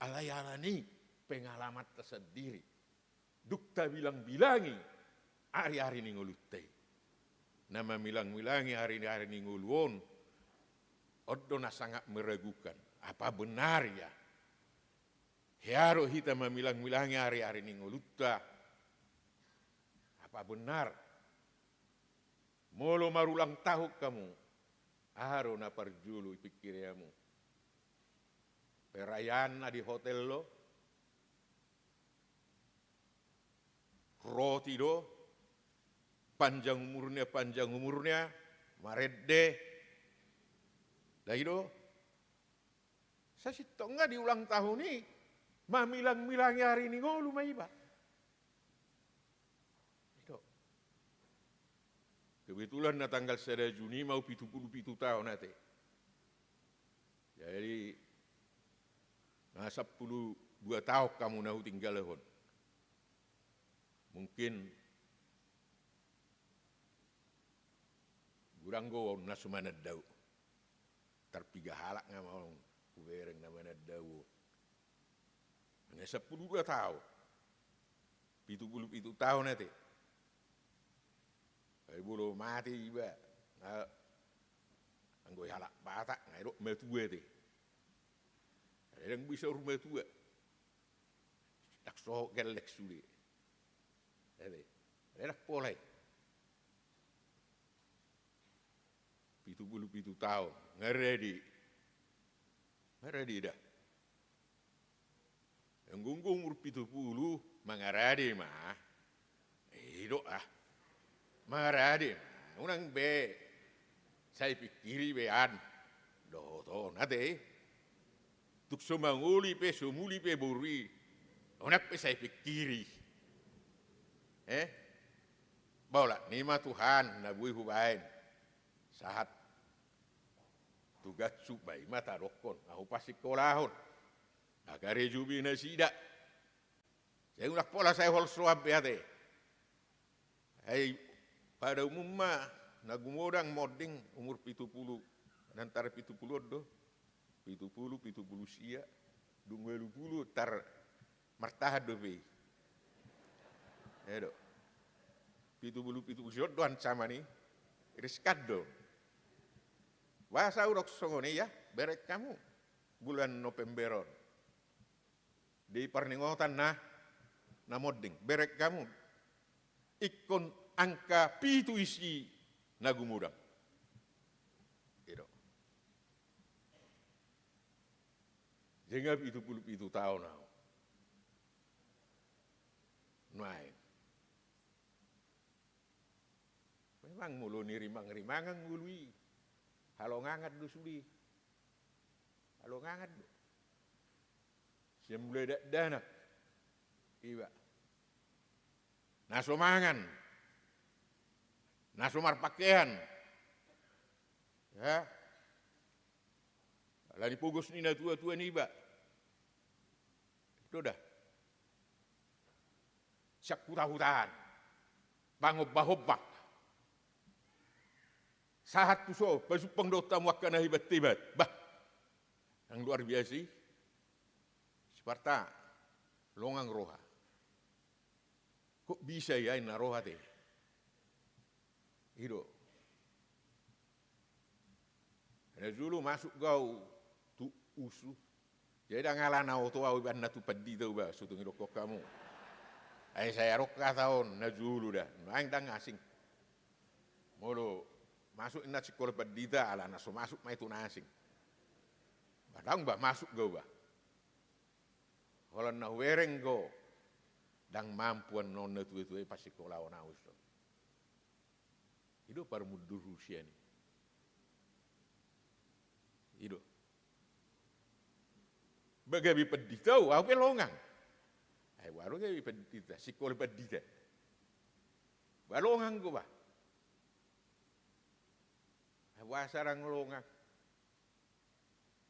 Allah yalani pengalaman tersendiri. Dukta bilang-bilangi hari-hari ni ngulutte. Nama bilang-bilangi hari-hari ni nguluon. Odona sangat meragukan. Apa benar ya? Hiaro hita memilang-milangi hari-hari ni ngulutta. Apa benar? Molo marulang tahu kamu. Aro na parjulu pikiriamu. Perayaan na di hotel lo. Roti do, panjang umurnya, maredde, lagi do. Saya sih enggak di ulang tahun ini, mamilang-milangi hari ini ngolu maiba. Itu. Kebetulan na tanggal 1 Juni mau 77 tahun nanti. Jadi, nah 12 tahun kamu nahu tinggal lehon. Mungkin gurang go na sumanad daw. Tarpiga halak nga mau kuwereng na manad daw. Nga 12 tahun. 77 tahun nanti. Ay bulo mati iba. Anggoy halak bata ngairo metua ti. Yang bisa rumah tua. Tak so gelek sulit. Enak polai. 77 tahun, ngeredi dah. Yang gunggung umur 70, mangaradi mah. Hidup mangaradi mah. Unang be, saya pikiri bean. Doh, nate. Tuk sumuli pe buri. Unak pe saya pikiri. Baula nima Tuhan nabui hubain sahat tugas subai mata rokon aku pasti kolahon agar jubi nasida saya ulah pola saya hol suab ya teh pada umumnya nagumodang moding umur 70 antara 70 do 70 sia, dung 80 tar martahat dobe. Edo. 70 sia doan sama ni, riskado. Wasa urok songone ya, berek kamu bulan Novemberon. Di parningotan na modding, berek kamu ikon angka pitu isi nagumudang. Edo. Jengap itu tahun now. Naik. Memang mulu ni rimang-rimangan ngului. Halo ngangat do sudi. Halo ngangat do. Semula danak. Iba. Nasomangan. Nasomar pakaian. Ya. Lah dipugos ni na tua-tua ni iba. Itu dah. Siap hutah-hutahan. Bangobah-hobak. Sahat puso, pasupang dota muakkan hibat-hibat. Bah, yang luar biasa. Separta, longang roha. Kok bisa ya ina roha teh? Itu. Ada dulu masuk kau tu usu. Jadi dah ngalana oto au ban tu pedi tu ba sutung rokok kamu. Ai saya rokok tahun na dulu dah. Nang dang asing. Molo masuk ina sekolah pedita ala naso masuk mai tu asing. Badang ba masuk go ba. Kalau na wereng go dang mampuan non tu pas sekolah ona usu. Itu par mudur Rusia ni. Itu. Bagabi pedita au pelongang. Ai waru gabi pedita sekolah pedita. Balongang go ba. Wasarang longang.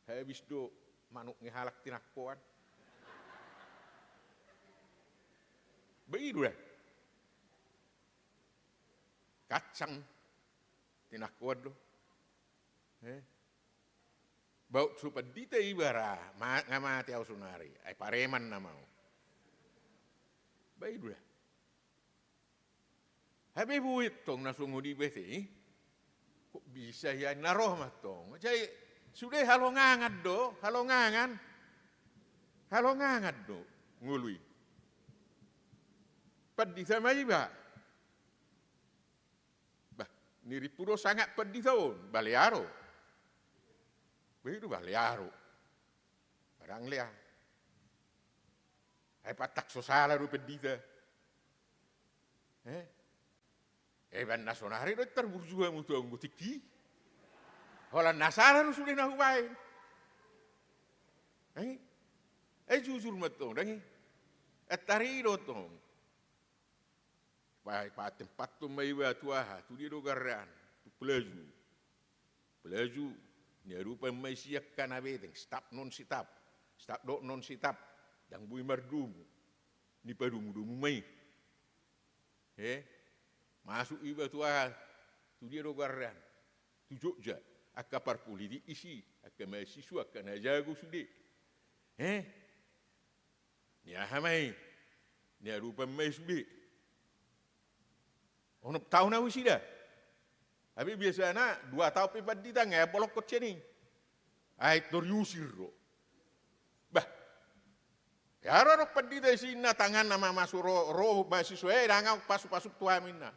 Habis do manuk ngehalak tinakoan. Begitu dah. Kacang tinakoan do. Bau supa dita ibara ngamati au sunari. Ai pareman namau. Begitu dah. Habis buit tong nasungu di besi. Kok bisa ya naroh matong. Jadi sudah halongangan do, halongangan do ngului. Pedih sama iba. Bah, niri puro sangat pedih tahun, Balearo. Begitu Balearo. Barang liah. Hai patak sosala ru pedih ta. Ban nasonari do terburjua mutuang butiki. Holan nasara nu sudah nahubain. Jujur matong dangi. Tari do tong. Pai tempat tu mai wa tuaha tu dia do garan tu pelaju. Pelaju ni rupa mai siak kana beteng stap non sitap. Stap do non sitap dang bui mardum. Ni padumu mai. Masuk iba tuah tu dia dogaran tu Jogja akapar politik isi akak mahasiswa kana jago sudah ni ahamai ni rupa mai sudah ono tahun na usida habis biasa na 2 tahun pipat ditang ya bolok kot ceni ai toriusir ro bah ya ro pedita sina tangan nama masuk roh mahasiswa dangau pasuk-pasuk tua minna.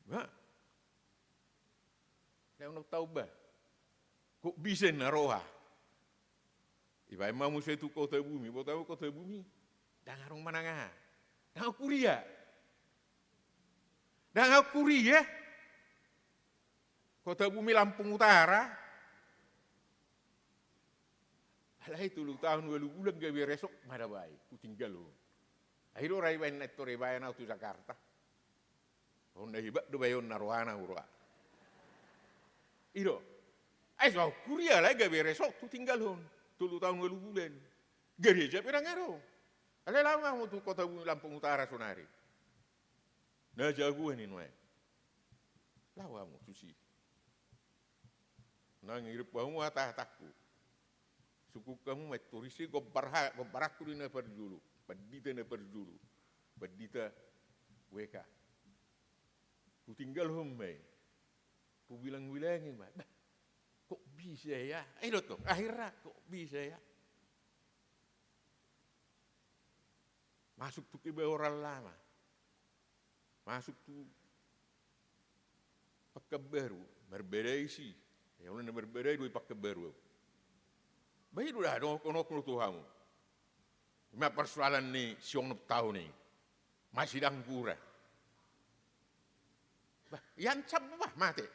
Ba. Saya nak tahu ba. Kok bisa naroha? Iba mamu saya tu kota bumi, bo tahu kota bumi. Dangarong mananga. Dangau kuria. Dangau kuria. Kota bumi Lampung Utara. Alah itu lu tahun 2 bulan gawe resok mana baik, ku tinggal lu. Akhirnya rai bain netto rebayan tu Jakarta. Honda hibat do bayon narohana urwa. Ido. Ai so kuria lah gawe resok tu tinggal hon. 3 tahun 2 bulan. Gereja pirang ero. Ale lama mu tu kota Lampung Utara sonari. Na jagoan ni noe. Lawa mu susi. Nangirip kamu atah-atahku. Suku kamu mai turisi gobaraku dina perdulu. Padita na perdulu. Padita weka. Ku tinggal humai. Ku bilang-bilangin, kok bisa ya? Tuh, akhirnya kok bisa ya? Masuk tuh ke orang lama. Masuk tuh pakai baru. Berbeda isi. Yang mana berbeda itu pakai baru. Baik udah nokno Tuhanmu. Cuma persoalan nih siang tahun nih. Masih dangkura. Yang cabah mati.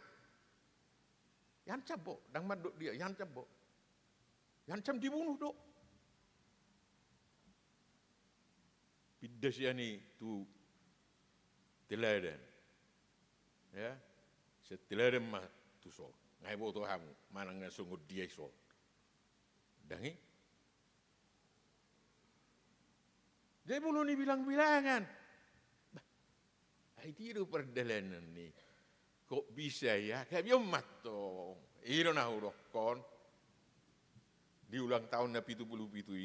Yang cabok, dang madok dia, yang cabok. Yang cam dibunuh dok. Pidas ya nih tu teladan. Ya, seteladan mah tu so. Ngai boto hamu, mana ngai sungguh dia so. Dangi. Dia belum bilang-bilangan. Itu itu perdalanan nih. Kok bisa ya? Kayak biar matong. Iro nah urokon. Di ulang tahun na pitu-pitu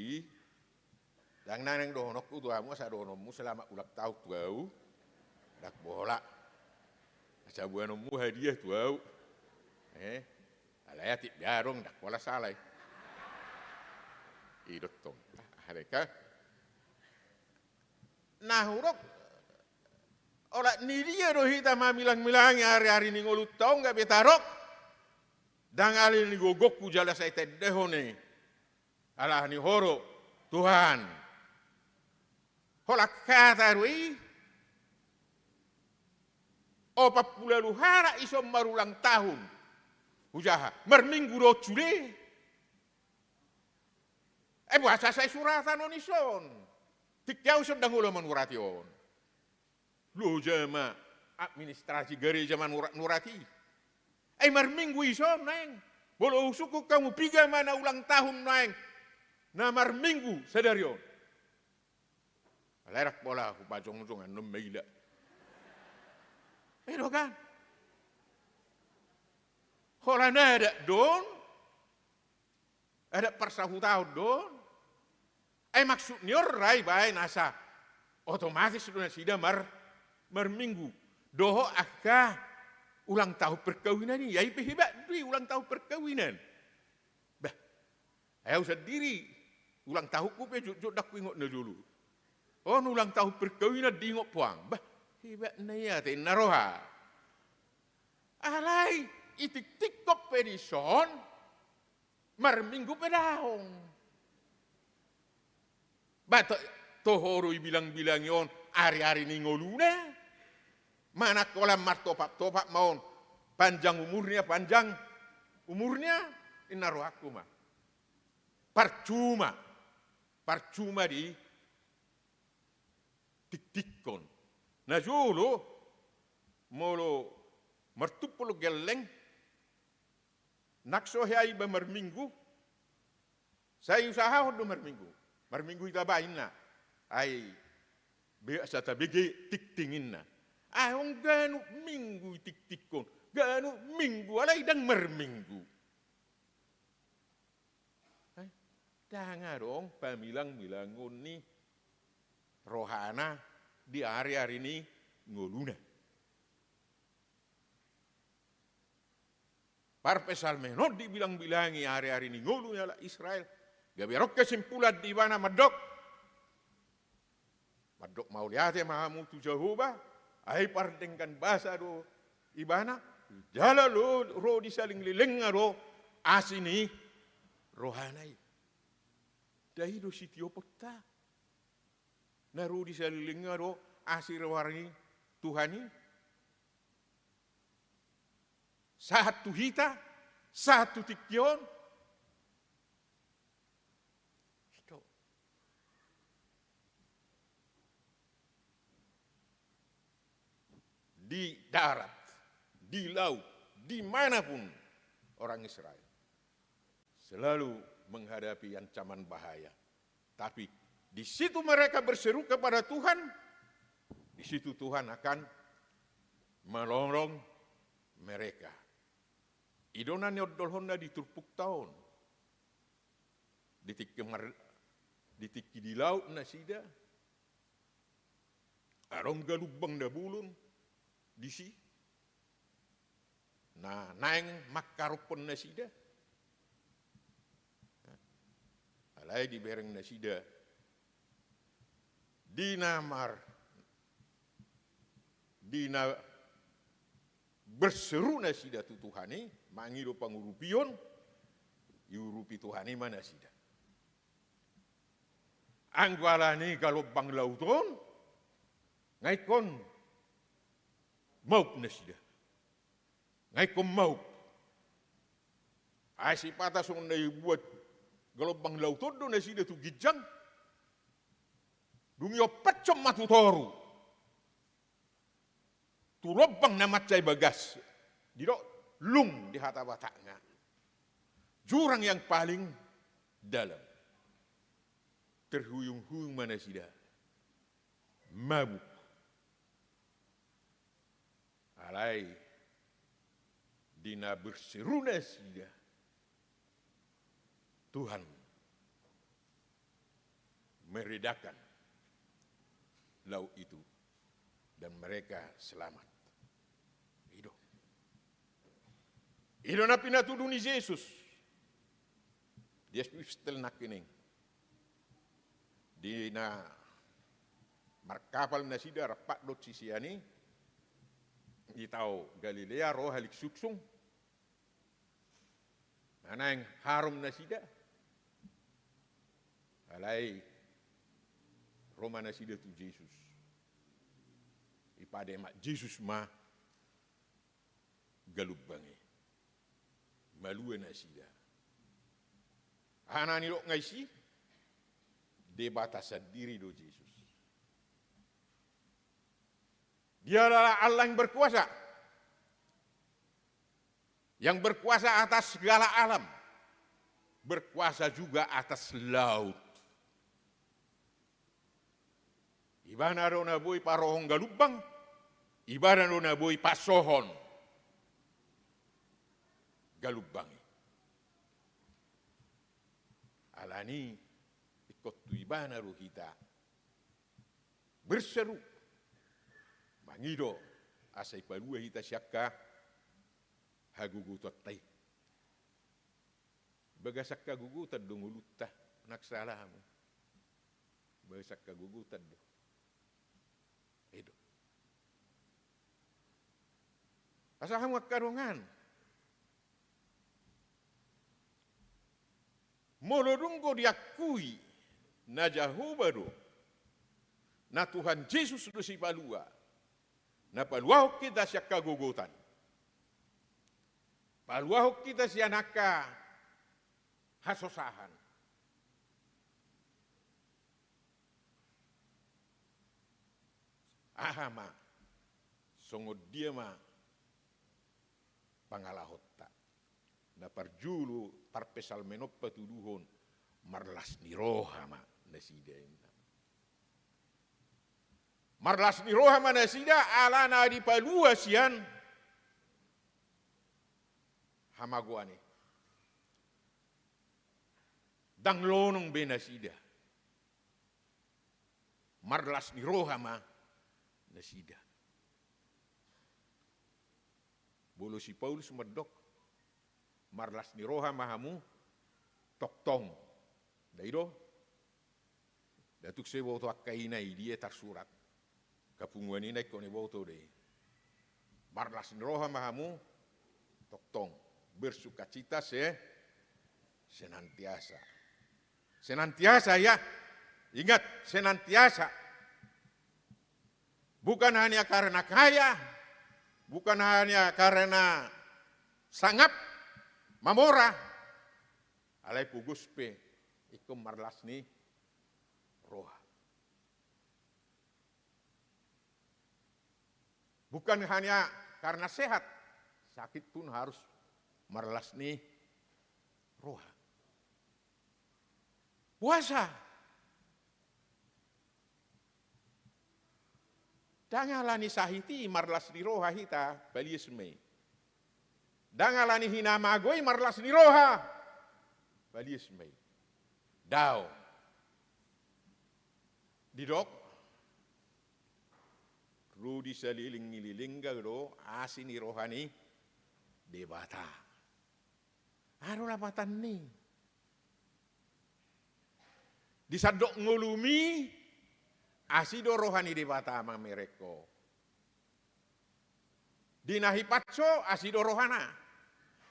yang naneng donok tu amu asa donomu selama ulang tahun tuau. Dak bola. Asa buanomu hadiah tuau. Alaya tip biarong dak bola salai. Idot tong. Hareka. Nah urok olah ni dia doh kita mamilang-milangi hari-hari ni ngolut tau nggak betarok. Dan alih ni gogokku jala saya tedehone. Alah ni horo Tuhan. Holak kata rui. Opa pula luhara iso marulang tahun. Ujaha merminggu do cule. Bahasa saya suratan onison. Tikyau sedang ulah menuration. Lu jama administrasi gereja nurati. Marminggu iso neng. Bolo suku kamu piga mana ulang tahun neng. Na marminggu sadario. Lerak bola aku pacong-congan nemmeila. Itu kan. Holana ada don. Ada persahutau don. Maksudnya rai baik nasa. Otomatis sudah sida merminggu. Doho akka ulang tahun perkawinan ini. Yai hebat dui ulang tahun perkawinan. Bah, ayo sendiri ulang tahun ku pe jujur dak ingok na dulu. Oh ulang tahun perkawinan di ingok puang. Bah, hebat na ya te naroha. Alai itik-tik kop pedison merminggu pedahong. Bah, tohoro bilang-bilang yon hari-hari ni ngoluna. Mana kolam martopak maun panjang umurnya inaro aku mah percuma di tik-tikon. Nah julu molo mertupul geleng nakso hai merminggu saya usaha do merminggu ita baina ai biasa tabege tik-tinginna. Ahong ganu minggu tik-tikon. Ganu minggu alay dan merminggu. Tanga dong pamilang-milangon ni rohana di hari-hari ini ngoluna. Parpesal menod dibilang-bilangi hari-hari ini ngoluna lah Israel. Gaberok kesimpulan di mana madok. Madok mau lihat ya mahamu tu Jehovah. Ay pardengkan bahasa do ibana jala ro disaling lilenga ro asini rohanai dahi do sitio pota na ro disaling lilenga ro asir warni Tuhani satu hita satu tikyon di darat, di laut, dimanapun orang Israel selalu menghadapi ancaman bahaya. Tapi di situ mereka berseru kepada Tuhan, di situ Tuhan akan menolong mereka. Idona nyodol honda di turpuk tahun. Ditiki di laut na sida. Arong galubang na bulun. Disi. Na naeng makaropon na sida. Alay di bereng na sida. Dina berseru na sida tu Tuhani, mangido pangurupion, iurupi Tuhani mana sida. Anggwalani galobang lauton, ngaikon maup na sida. Ngaikon maup. Asi patas on na buat galobang lauton do na sida tu gijang. Dungyo pecom matutoru. Tu lobang na macay bagas. Dito lung di hata bataknya. Jurang yang paling dalam. Terhuyung-huyung mana sida. Mabuk. Alai. Dina berseru na sida. Tuhan meredakan laut itu dan mereka selamat. Ido na pinatudo ni Jesus. Dia pistel na kining. Di na markapal na sida rapat dot sisiani. Di tao Galilea roh halik suksung. Nanang harum na sida. Alay Roma na sida tu Jesus. Ipade mak Jesus ma galubangi. Malue na sida. Hanani lo ngaisi debatasan diri do Jesus. Dia adalah Allah yang berkuasa. Yang berkuasa atas segala alam. Berkuasa juga atas laut. Ibana do na boy parohong galubang. Ibana do na boy pasohon. Galubangi. Alani ikut tu ibana ro kita. Berseru. Mangido asai palua hita syakka hagugutot tai. Bagasakka gugutan do ngulutta naksalamu. Bagasakka gugutan do. Edo. Asaham karungan. Molodunggo diakui na Jahubado na Tuhan Yesus do si palua. Na paluahok kita siya kagugutan. Paluahok kita siya naka hasosahan. Ahama, songod dia ma pangalahot ta. Na parjulu tarpesal menop patuduhon marlas ni rohama na sida. Marlas ni rohama na sida ala na di palua sian hamaguani. Dang lonong benasida. Marlas ni rohama na sida. Bolo si Paulus medok marlas ni roha mahamu toktong. Daido datuk se boto akaina dia tarsurat. Kapunguan ini kone boto deh. Marlas ni roha mahamu toktong. Bersukacita senantiasa. Senantiasa ya. Ingat senantiasa. Bukan hanya karena kaya, bukan hanya karena sangap, mamora, alai puguspe, ikum marlasni roha. Bukan hanya karena sehat, sakit pun harus marlasni roha. Puasa. Janganlah ni sahiti marlasni roha hita baliesme. Dangalani hina magoi marlas ni roha. Balies may. Daw. Didok. Rudi saliling nililingga do asin ni rohani debata. Aro lapatan ni. Disadok ngulumi asido rohani debata mamereko. Dina hipatso asido rohana.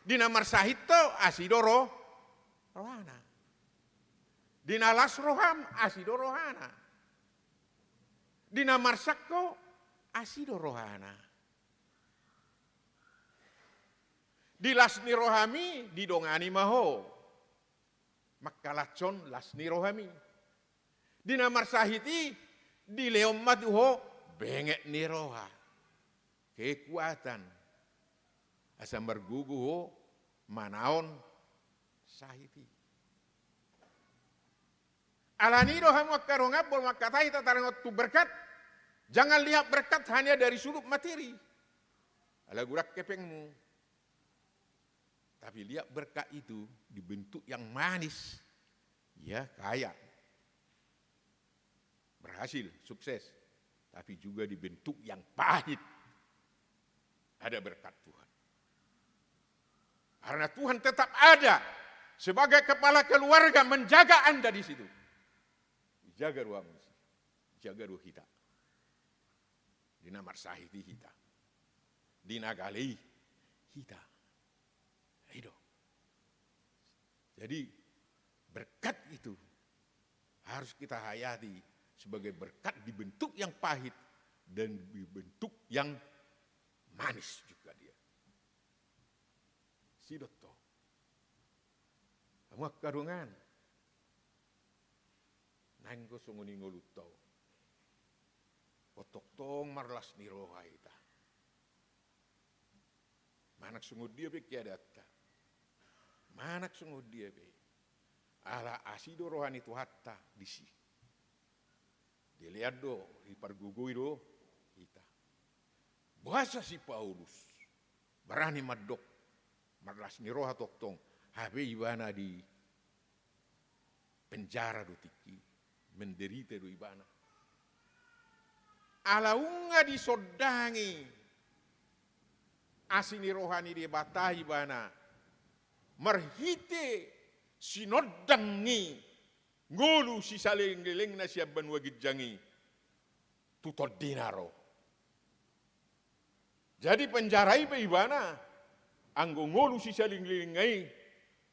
Dina marsahito asido rohana. Dina las roham asido rohana. Dina marsakko asido rohana. Di lasni rohami didongani maho. Makalacon lasni rohami. Dina marsahiti di leom matuho bengek ni roha. Kekuatan. Asam berguguho manaon sahiti. Alani roham wakarongab bol makatai tatarangot tu berkat. Jangan lihat berkat hanya dari sudut materi. Ala gurak kepengmu. Tapi lihat berkat itu dibentuk yang manis. Ya, kaya. Berhasil, sukses. Tapi juga dibentuk yang pahit. Ada berkat Tuhan. Karena Tuhan tetap ada sebagai kepala keluarga menjaga Anda di situ. Jaga ruang, jaga ruh kita. Dina marsahiti kita. Dina galei kita. Itu. Jadi berkat itu harus kita hayati sebagai berkat dibentuk yang pahit dan dibentuk yang manis juga dia. Sidoto. Kamu karungan. Nangko sunguni ngolutau. Kotok tong marlas ni roha ita. Manak sungud dia be kiadata. Manak sungud dia be. Ala asido rohani tu hatta disi. Dilihat do, hipargugui do kita. Bahasa si Paulus. Berani madok. Marlas ni roha toktong. Habe ibana di penjara do tiki. Menderita do ibana. Alaunga disodangi. Asini rohani di batahi bana. Merhite sinodangi. Ngulu si saling-liling na siya banwagid jangi. Tutod dinaro. Jadi penjarai pa ibana. Anggo ngulu si saling-liling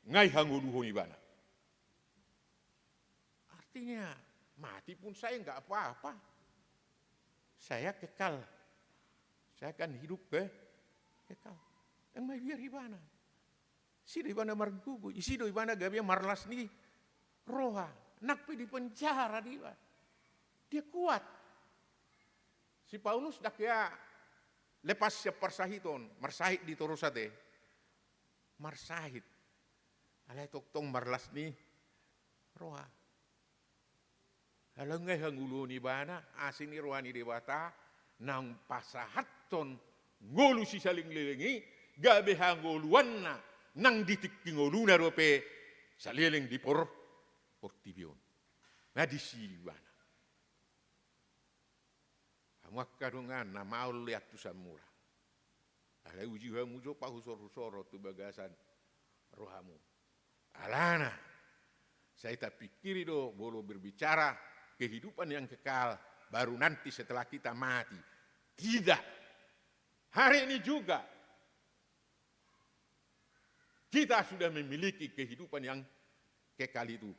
ngay hanguluhon ibana. Artinya mati pun saya enggak apa-apa. Saya kekal. Saya akan hidup kekal. Yang may biar ibana. Sido ibana margugu. Sido ibana gabi marlas ni roha. Nakpi di penjara dia. Dia kuat. Si Paulus dak ya lepas siap persahiton. Marsahit di torosate. Marsahit. Alay toktong marlas ni roha. Alam nga hangulo ni bana, asin ni rohani dewata, nang pasahaton, ngolu si saling lilingi, gabi hanguluan na, nang ditik ngolu na rope, saliling di portibion. Ngadisi bana. Hamak karungan na maul liat tu samura. Alay uji hamujo pa husor-husoro tu bagasan rohamu. Alana, saya tak pikir do bolo berbicara, kehidupan yang kekal baru nanti setelah kita mati. Tidak. Hari ini juga kita sudah memiliki kehidupan yang kekal itu.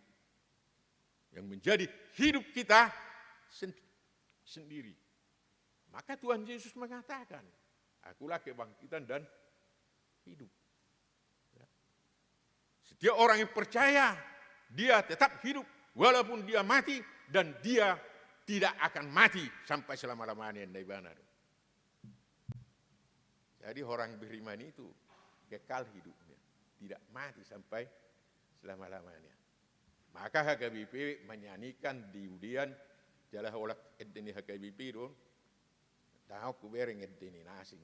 Yang menjadi hidup kita sendiri. Maka Tuhan Yesus mengatakan, akulah kebangkitan dan hidup. Setiap orang yang percaya, dia tetap hidup walaupun dia mati. Dan dia tidak akan mati sampai selama-lamanya. Jadi orang beriman itu kekal hidupnya. Tidak mati sampai selama-lamanya. Maka HKBP menyanyikan di udian jalah olak edeni HKBP itu. Tahu kubereng edeni nasing.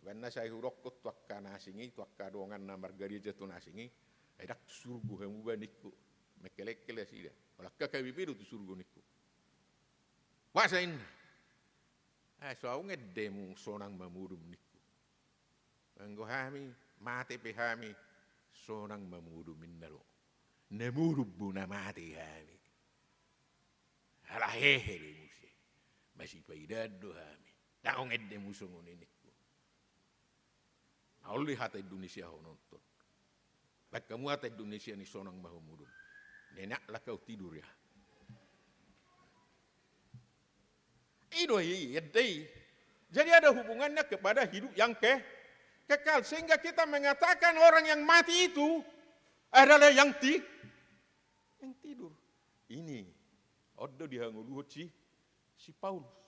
Wanna saya hurokko tuakka nasingi, tuakka dongan na margaria jatuh nasingi, edak surgu hemu banikku, mekelekele sida. Olakka kami piru tu surgu nikku. Wasain, soau ngedemu sonang mamudum nikku. Anggo hami, mate pe hami, sonang mamudum minnalo. Nemudum buna mate hami. Alah hehe de musi, masih paidado hami. Tahu ngedemu songon nikku. Aku lihat Indonesia ho nonton. Lak kamu hata Indonesia ni sonang mahumudum. Nenaklah kau tidur ya. Itu yedai. Jadi ada hubungannya kepada hidup yang kekal. Sehingga kita mengatakan orang yang mati itu adalah yang tidur. Ini. Odo dihanguluhut si Paulus.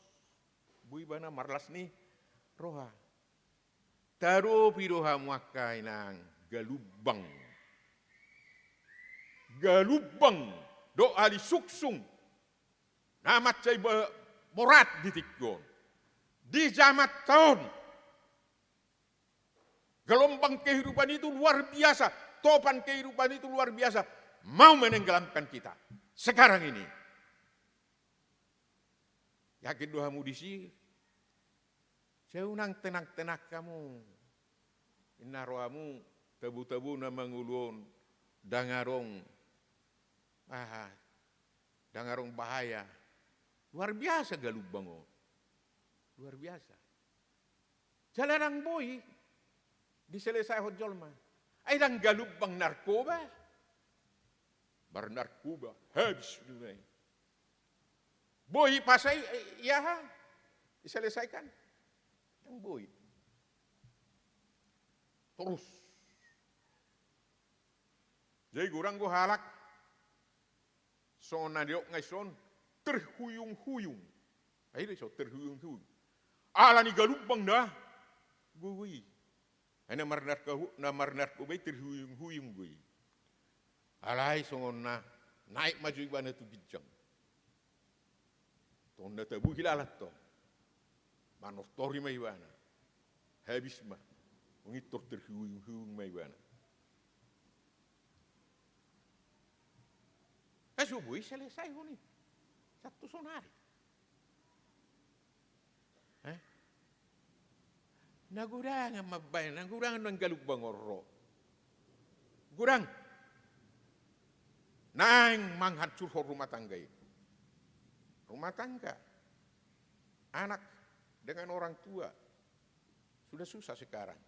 Buibana marlas ni roha. Taro piroha muakai nang galubang. Galubang do ali suksung. Namat cai morat di tikgon. Di jamat tahun. Gelombang kehidupan itu luar biasa. Topan kehidupan itu luar biasa. Mau menenggelamkan kita. Sekarang ini. Yakin doamu disir. Seunang tenak-tenak kamu. Inaroamu tabu-tabu na mangulun dangarong dangarong bahaya. Luar biasa galubango. Luar biasa. Jalanang boy diselesai hojolma. Ay dang galubang narkoba. Bar narkoba habis dunia. Boy pasay ya diselesaikan. Yang boy. Terus. Jadi kurang go halak. So nadiok ngay son terhuyung-huyung. Ay so terhuyung-huyung. Ala ni galubang dah. Gui. Ana marnar ko bay terhuyung-huyung gui. Alay so na naik maju ibana tu bijang. Ton na tabu hilalat to. Manostori may ibana. Habis mah. Mengitor terhuyung-huyung may ibana. Subuh selesai huni. Satu sonari. Nagurangan mabay, nagurangan ng galubang oro. Gurang. Nang manghancur rumah tangga itu. Rumah tangga. Anak dengan orang tua. Sudah susah sekarang.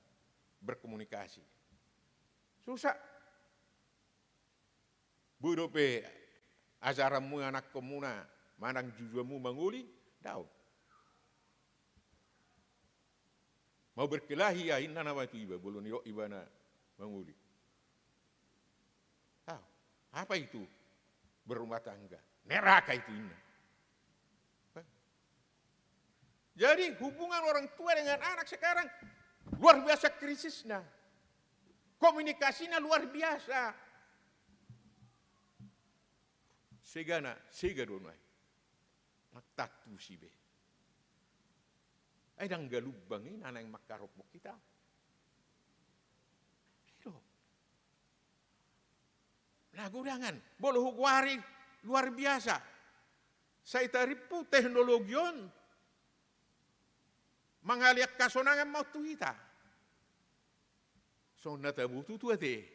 Berkomunikasi. Susah. Budope azaramu anak komuna. Manang jujuamu manguli. Tahu. Mau berkelahi ya inna nama itu iba. Belum yuk iba na manguli. Tahu. Apa itu? Berumah tangga. Neraka itu inna. Jadi hubungan orang tua dengan anak sekarang luar biasa krisisnya. Komunikasinya luar biasa. Sega donai. Tatu si be. Ay dang galubang ini anak yang makarop mo kita. Pero nagurangan, bolo hugwari luar biasa. Sa itaripu teknologion mangaliak kasonangan mau tuita. So natabutu tu ate.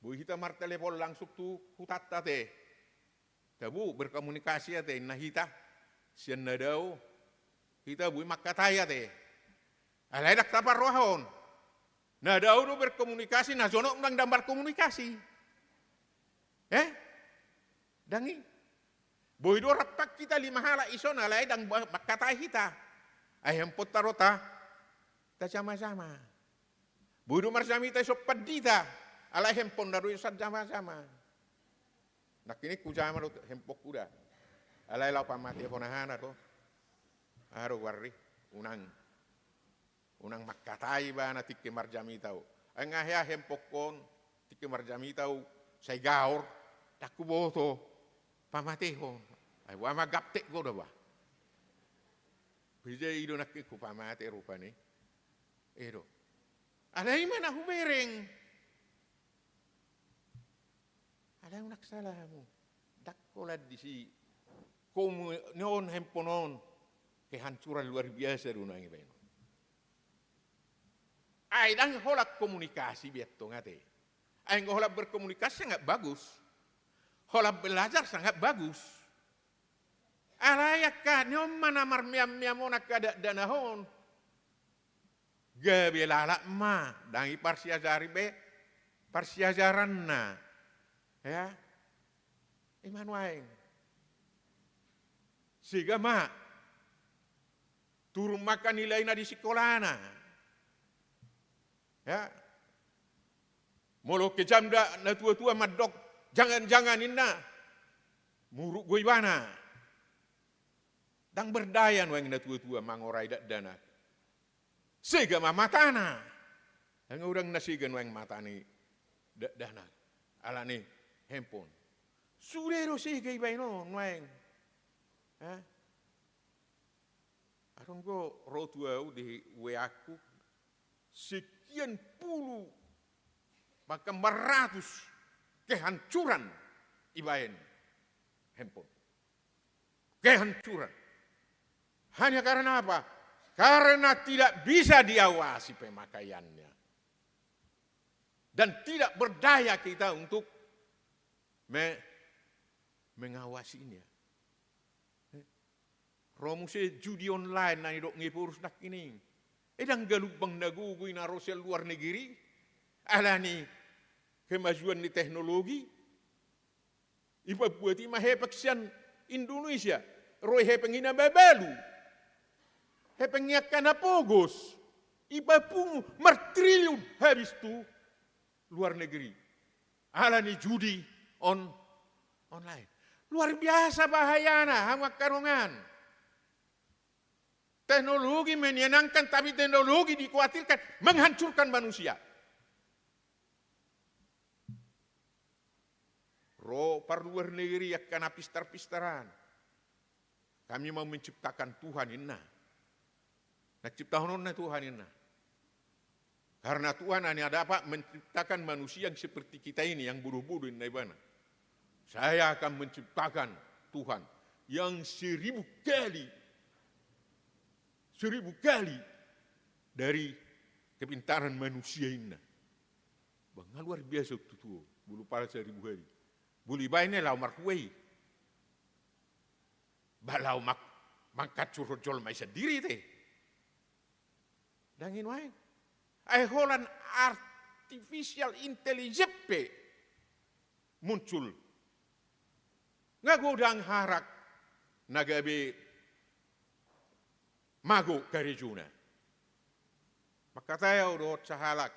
Bu kita mar telepon langsung tu hutat ate. Tabu berkomunikasi ate nahita. Sian na daw, kita buhay makataya te. Alay naktapar rohon. Na daw no berkomunikasi, na zono nang dambar komunikasi. Dangi. Buhay do rapak kita lima hala ison, alay dang makataya kita. Ayam potarota, ta sama-sama. Buhay do marsami tayo sopad dita. Alay hempon daru yusad sama-sama. Nakini kujama do hempok kuda. Alay lau pamati ponahan to. Aro warri unang makatai ba na tiki marjami tau. Ang ahya hempokon tiki marjami tau say gaor takuboto pamatihon. Ay wa magaptek ko ba. Bisa ido nak ku pamate rupane. Edo. Alai mana hubereng. Alai unak salamu. Dakkolad di si non hemponon kehancuran luar biasa runang ibain. Ai dang holak komunikasi biatto ngate. Ai holak berkomunikasi sangat bagus. Holak belajar sangat bagus. Alayakka nyom mana marmiam-miamona kada danahon. Gabe lalak ma dangi parsiazari be parsiazaranna. Ya. Iman waeng. Sehingga ma turun makan nilainya di sekolahna. Ya. Molo kejam dak na tua-tua madok jangan-jangan inna. Muruk goibana. Dang berdayan wang na tua-tua mangorai dak dana. Sehingga ma matana. Yang urang nasigan wang matani dak dana. Alani handphone. Sudero sehingga ibaino wang. Ha? Aronggo rotuau di weaku sekian puluh bahkan beratus kehancuran ibaen handphone. Kehancuran. Hanya karena apa? Karena tidak bisa diawasi pemakaiannya. Dan tidak berdaya kita untuk mengawasinya. Romuse judi online na idok ngipurus nak ini. Edang galubang nagugui na rosel luar negeri. Alani kemajuan di teknologi. Ipa buati mahepaksian Indonesia. Roy hepengina babalu. Hepengnya kana pogos. Ipa pungu martriliun habis tu luar negeri. Alani judi online. Luar biasa bahayana hamak karongan. Teknologi menyenangkan tapi teknologi dikhawatirkan menghancurkan manusia. Par luar negeri akan pistar-pistaran. Kami mau menciptakan Tuhan inna. Nak ciptakan Tuhan inna. Karena Tuhan hanya dapat menciptakan manusia yang seperti kita ini yang bodoh-bodoh inna ibana. Saya akan menciptakan Tuhan yang 1000 kali dari kepintaran manusia ini. Bang luar biasa tuh bulu pala 1000 hari. Buli bainnya lau markuai. Balau mangkat curhol mai sendiri teh. Dangin wae. Ai holan artificial intelligence muncul. Ngagodang harak nagabe mago karijuna. Maka tayo do sahalak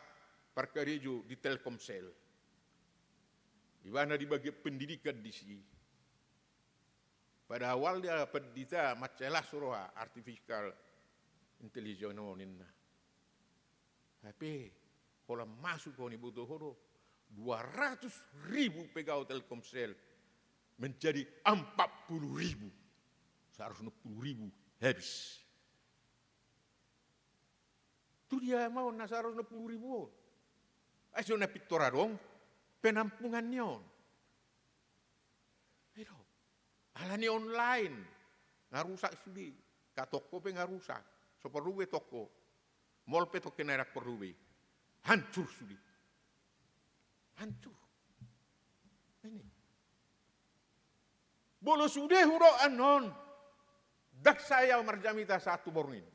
perkariju di Telkomsel. Di mana di bagian pendidikan di sini. Pada awal dia pendita macalah suruh artificial intelligence nina. Tapi kalau masuk kau ni butuh horo 200.000 pegawai Telkomsel menjadi 40.000. Seharusnya 10.000 habis. Itu dia mau nasarus 10.000. Ayo na pitora dong penampungannya. Itu alani online ngarusak sudi. Ka toko pe ngarusak. Seperluwe toko. Mall pe toko nerak perluwe. Hancur sudi. Hancur. Ini. Bolo sudah huro anon. Dak saya marjamita satu bornin.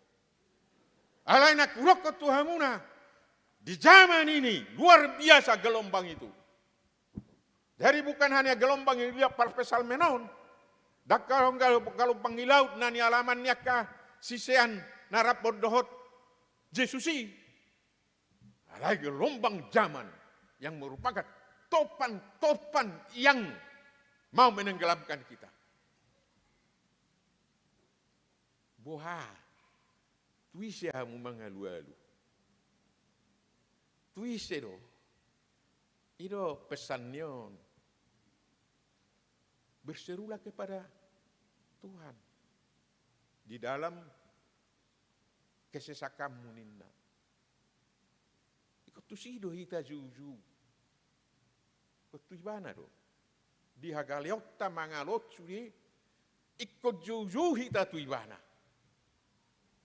Alai nak urok ke Tuhamuna. Di zaman ini luar biasa gelombang itu. Jadi bukan hanya gelombang yang dia parpesal menon. Dak kalau gelombang di laut nani alamannya kah sisean narapor dohot Jesusi. Alai gelombang zaman yang merupakan topan-topan yang mau menenggelamkan kita. Boha, tuise hamu mangalu-alu. Tuise do, itu pesannya. Berserulah kepada Tuhan. Di dalam kesesakamu ninna. Ikut tusido hita juju. Ikut tuibana do. Di hagaliotta mangalot suri ikut juju hita tuibana.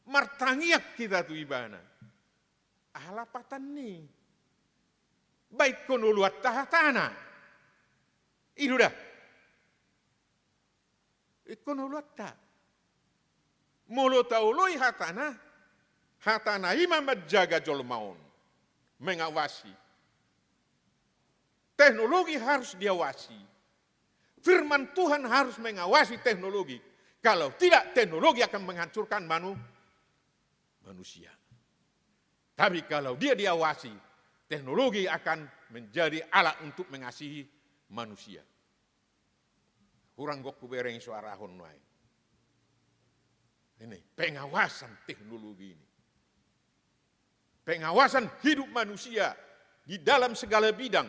Martangiak kita tuibana. Ahalapatan nih. Baik kono luat tahatana. Itu dah. Kono luat ta. Mulu taului hatana imam menjaga jolmaun. Mengawasi. Teknologi harus diawasi. Firman Tuhan harus mengawasi teknologi. Kalau tidak, teknologi akan menghancurkan manusia. Tapi kalau dia diawasi, teknologi akan menjadi alat untuk mengasihi manusia. Kurang goku bereng suara honwai. Ini pengawasan teknologi ini. Pengawasan hidup manusia di dalam segala bidang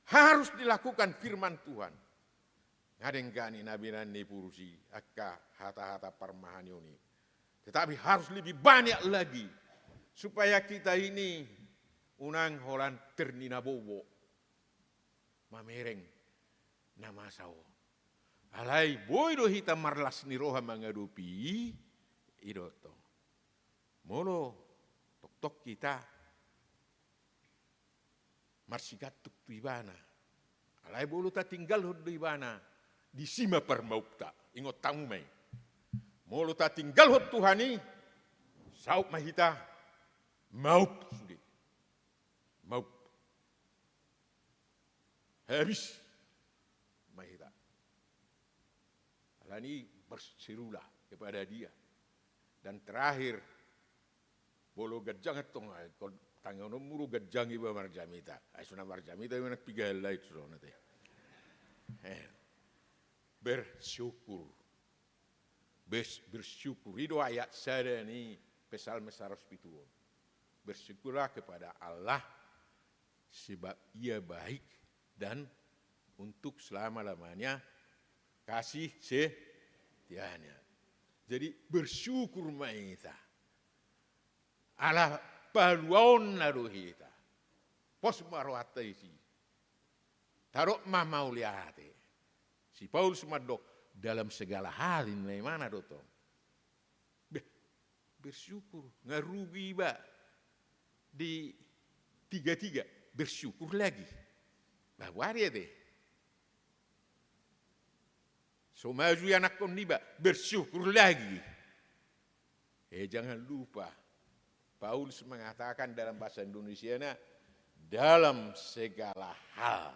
harus dilakukan firman Tuhan. Ngadengkani nabi nani purusi akka hata-hata parmahanioni. Tetapi harus lebih banyak lagi supaya kita ini unang holan ternina bobo mamereng nama sawo. Alai boido hita marlas ni roha mangadupi idoto. Molo tok kita marsigatuk tu ibana. Alai bolu ta tinggal hod ibana di sima permaukta. Ingot tamu mai. Molo ta tinggal hod Tuhani saup mahita maup sudi. Maup. Habis mahita. Alani berserulah kepada dia. Dan terakhir bolo gajang etong tangan muru gajang iba marjamita. Ay suna marjamita yung nagpigay light so nate. Bersyukur. Bersyukur. Itu ayat saya ni Psalm 107. Bersyukurlah kepada Allah sebab ia baik dan untuk selama-lamanya kasih setianya. Jadi bersyukur maita. Allah paluon naruhita. Pos maruhata isi. Tarok mamauliate. Si Paulus madok dalam segala hal ini mana dotong. Bersyukur. Ngarugi ba. Di tiga-tiga. Bersyukur lagi. Bahwa dia deh. So maju anak kondiba bersyukur lagi. Jangan lupa Paulus mengatakan dalam bahasa Indonesianya dalam segala hal.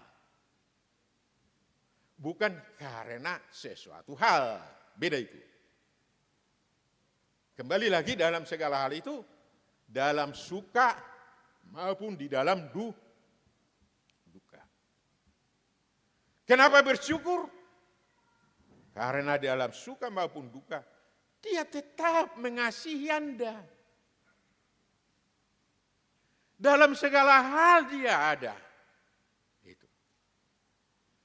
Bukan karena sesuatu hal. Beda itu. Kembali lagi dalam segala hal itu dalam suka maupun di dalam duka. Kenapa bersyukur? Karena dalam suka maupun duka, dia tetap mengasihi Anda. Dalam segala hal dia ada. Itu.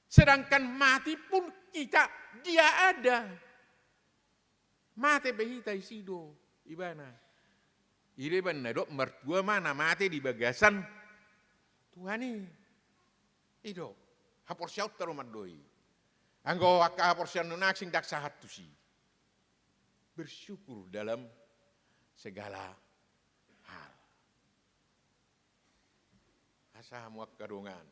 Sedangkan mati pun dia ada. Mati behita isido, ibana. Ireban nadok mertua mana mati di bagasan Tuhan ini. Itu. Hapor syaut terumat doi. Anggo waka porsian nunaksing daksa hatusi. Bersyukur dalam segala hal. Asa muak kadongan.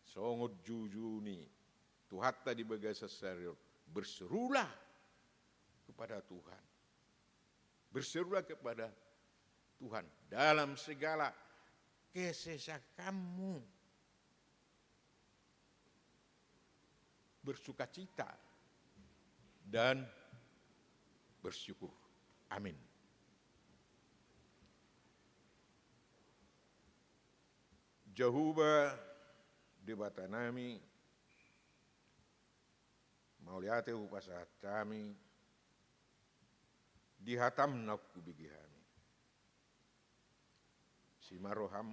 Songot jujuni. Tuhatta di bagasa serius. Berserulah kepada Tuhan. Berserulah kepada Tuhan. Dalam segala kesesakanmu. Bersukacita dan bersyukur. Amin. Jahuba debatanami mauliate upasahat kami dihatam nakku bigihami. Simaroham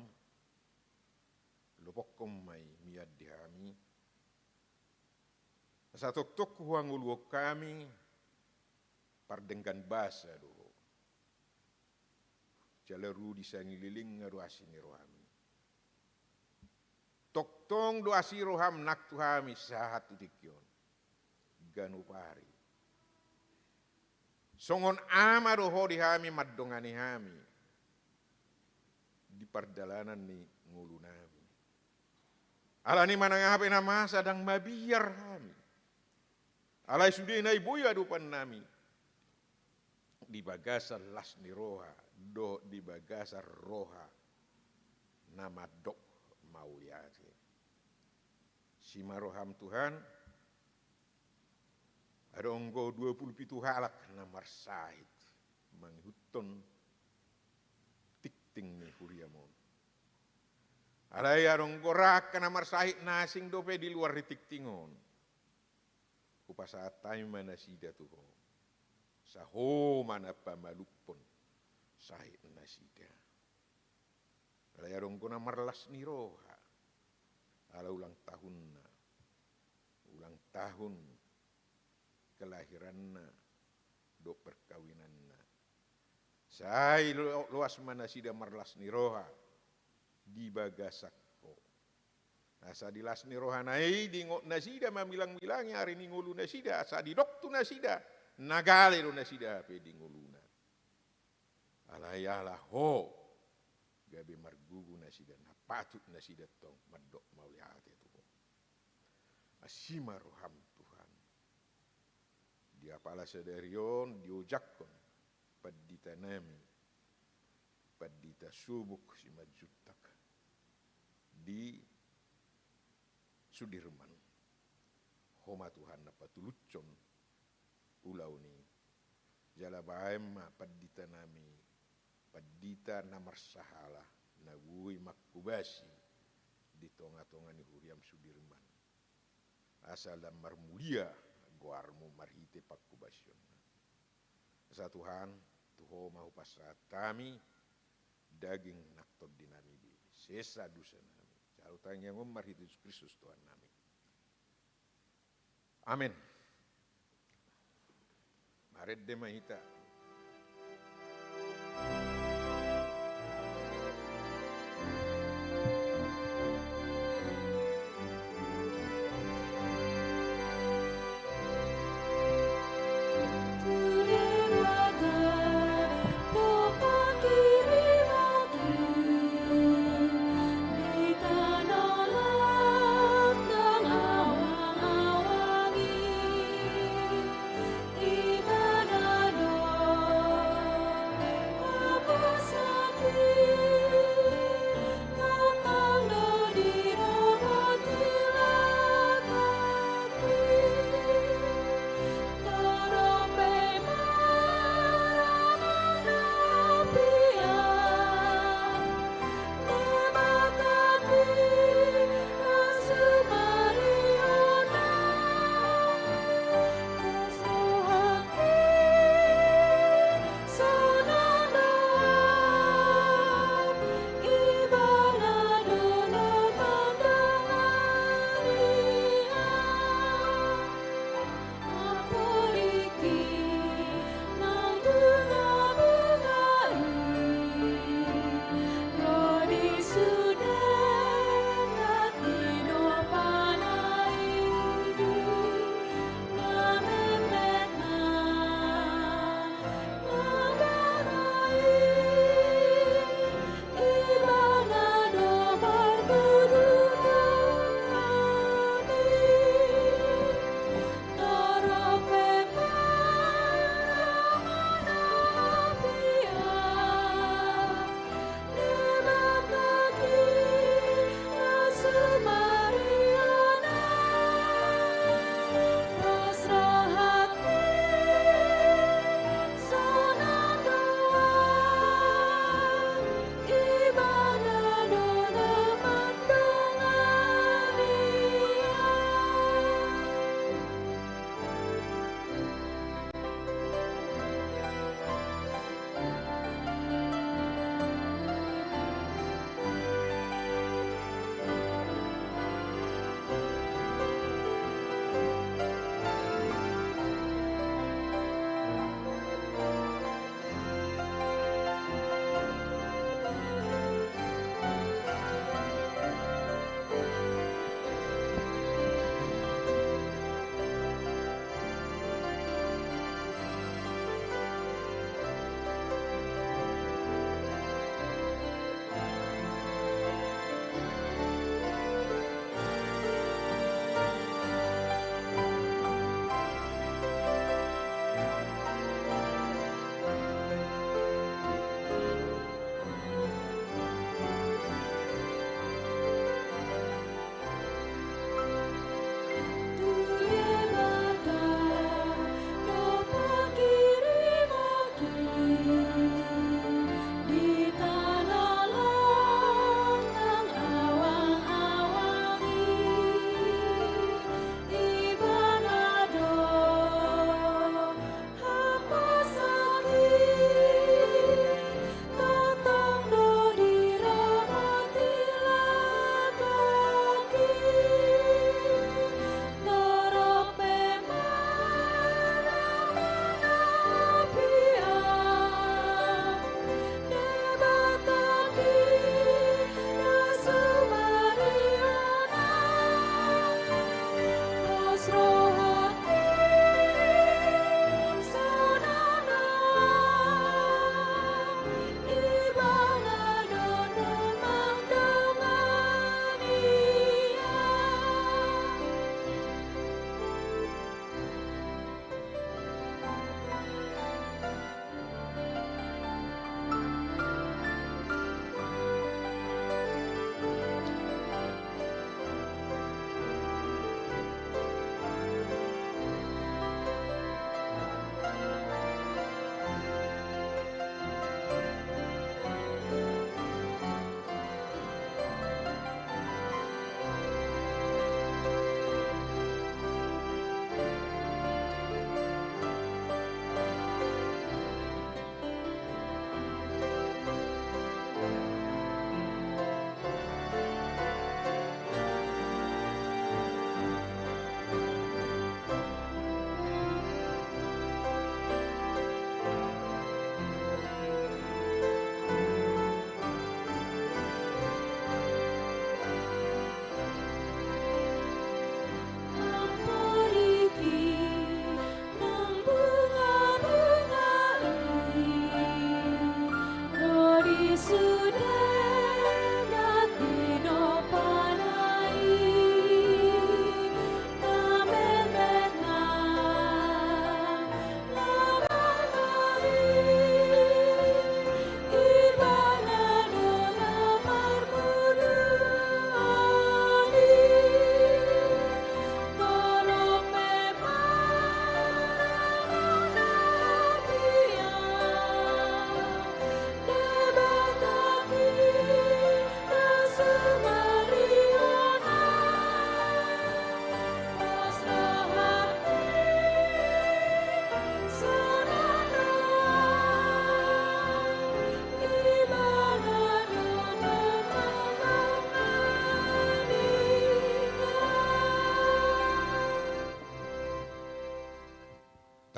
lupokkom mai miad dihami. Satok-tok huang uluok kami pardengkan bahasa dulu. Jaleru disangililing ngaruasi ni rohami. Toktong doasi roham nak tuhami sahatu dikyon. Ganupari. Songon ama roho dihami maddongani hami. Di perdalanan ni ngulu nami. Alani manangahape nama sadang mabiar hami. Alai sudi na ibuya dupan nami. Di bagasar las ni roha. Do di bagasar roha. Nama dok mauliati. Sima roham Tuhan. Ada onggo 27 halak namar sahid. Manghuton tikting ni huriamon. Alai arong gorak namar sahid nasing dope di luar di tiktingon. Kupasatai mana sida tuho. Saho mana pamalupon sahid nasida. Alai arong gona marlas ni roha. Ala ulang tahunna. Ulang tahun kelahiranna do perkawinanna. Sai luas mana sida marlas ni roha di bagasakko. Asa dilas ni roha nai di ngot nasida mamilang-milangi hari ni ngulu nasida asa di doktu nasida nagale do nasida pe di nguluna. Alayala ho gabe margugu nasida na patut nasida tong madok mauliate tu. Asima roham Tuhan. Dia pala sedarion diojakkon padita nami padita subuk si majutak di Sudirman. Homa Tuhan na patulucon ulau ni jala baem padita nami padita namar sahala na wui makubasi di tonga-tonga ni huriam Sudirman. Asal lamar mulia guarmu marhite pakubasyon. Sa Tuhan, tuho mahu pasratami daging naktod dinami bi. Sesa dusa nami. Carutang yang marhite Yesus Kristus Tuhan nami. Amin. Maret de mahita. Ibadah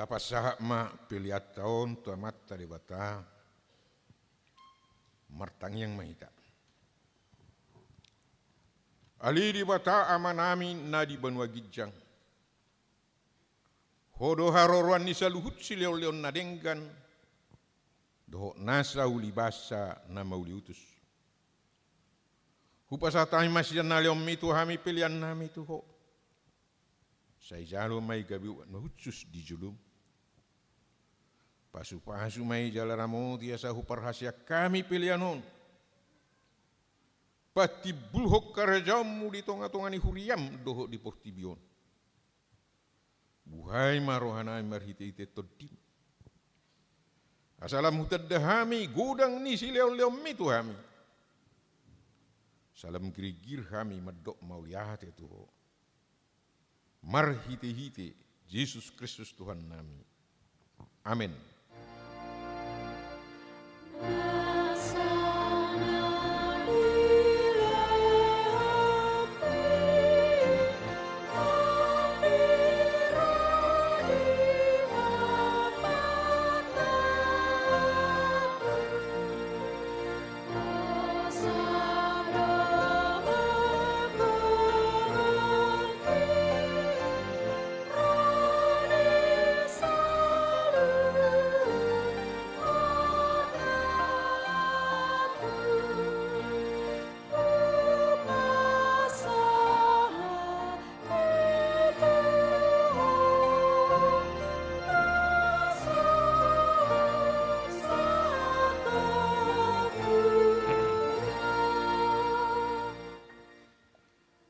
Tapasaha ma pilihat tahun tua mata di bata martang yang mahita. Ali di bata amanami na di banua gijang. Hodo haroruan ni saluhut si leon na denggan. Doho nasa uli basa na mauli utus. Hupasatay masyan na leon mitu hami pilihan nami tuho. Say jalo may gabi mahutsus di julum. Pasu-pasu may jalaramo tiasa huparhasya kami pilihanon. Pati bulhok karajamu di tonga-tongani huriam doho di portibion. Buhay marohanay marhite-hite todim. Asalam hutadahami godang ni si leon-leon mitu hami. Salam gerigir hami medok mauliate tuho. Marhite-hite Yesus Kristus Tuhan nami. Amin.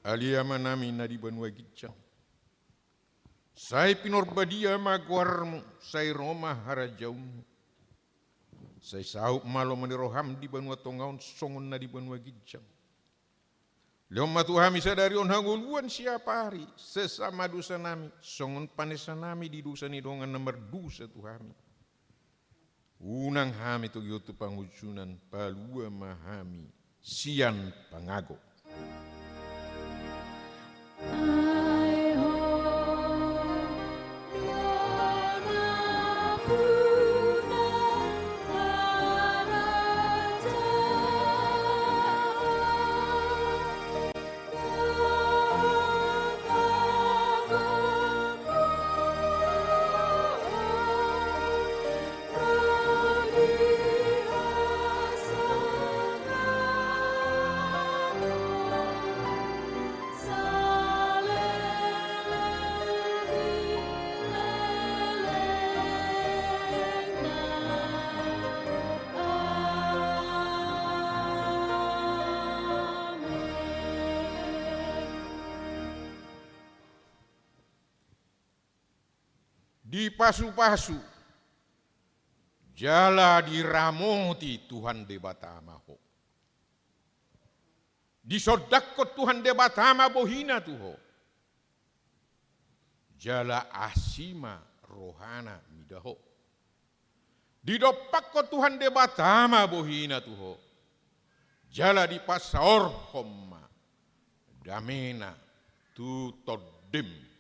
Aliama nami na di banua gijang. Sai pinorbadia maguarmu, sai Roma harajaumu. Sai saup malo maniroham di banua tongaun songon na di banua gijang. Leom matuhami sadari on hanguluan siapa hari, sesama dosa nami, songon panesa nami di dosa ni dongan nomor dosa tuhami. Unang hami tu yotu pangucunan, palua mahami, sian pangago. Di pasu-pasu, jala diramoti Tuhan debatama ho. Di sodakot Tuhan debatama bohina tuho. Jala asima rohana midaho. Di dopakot Tuhan debatama bohina tuho. Jala di pasaor homma damena tu todim.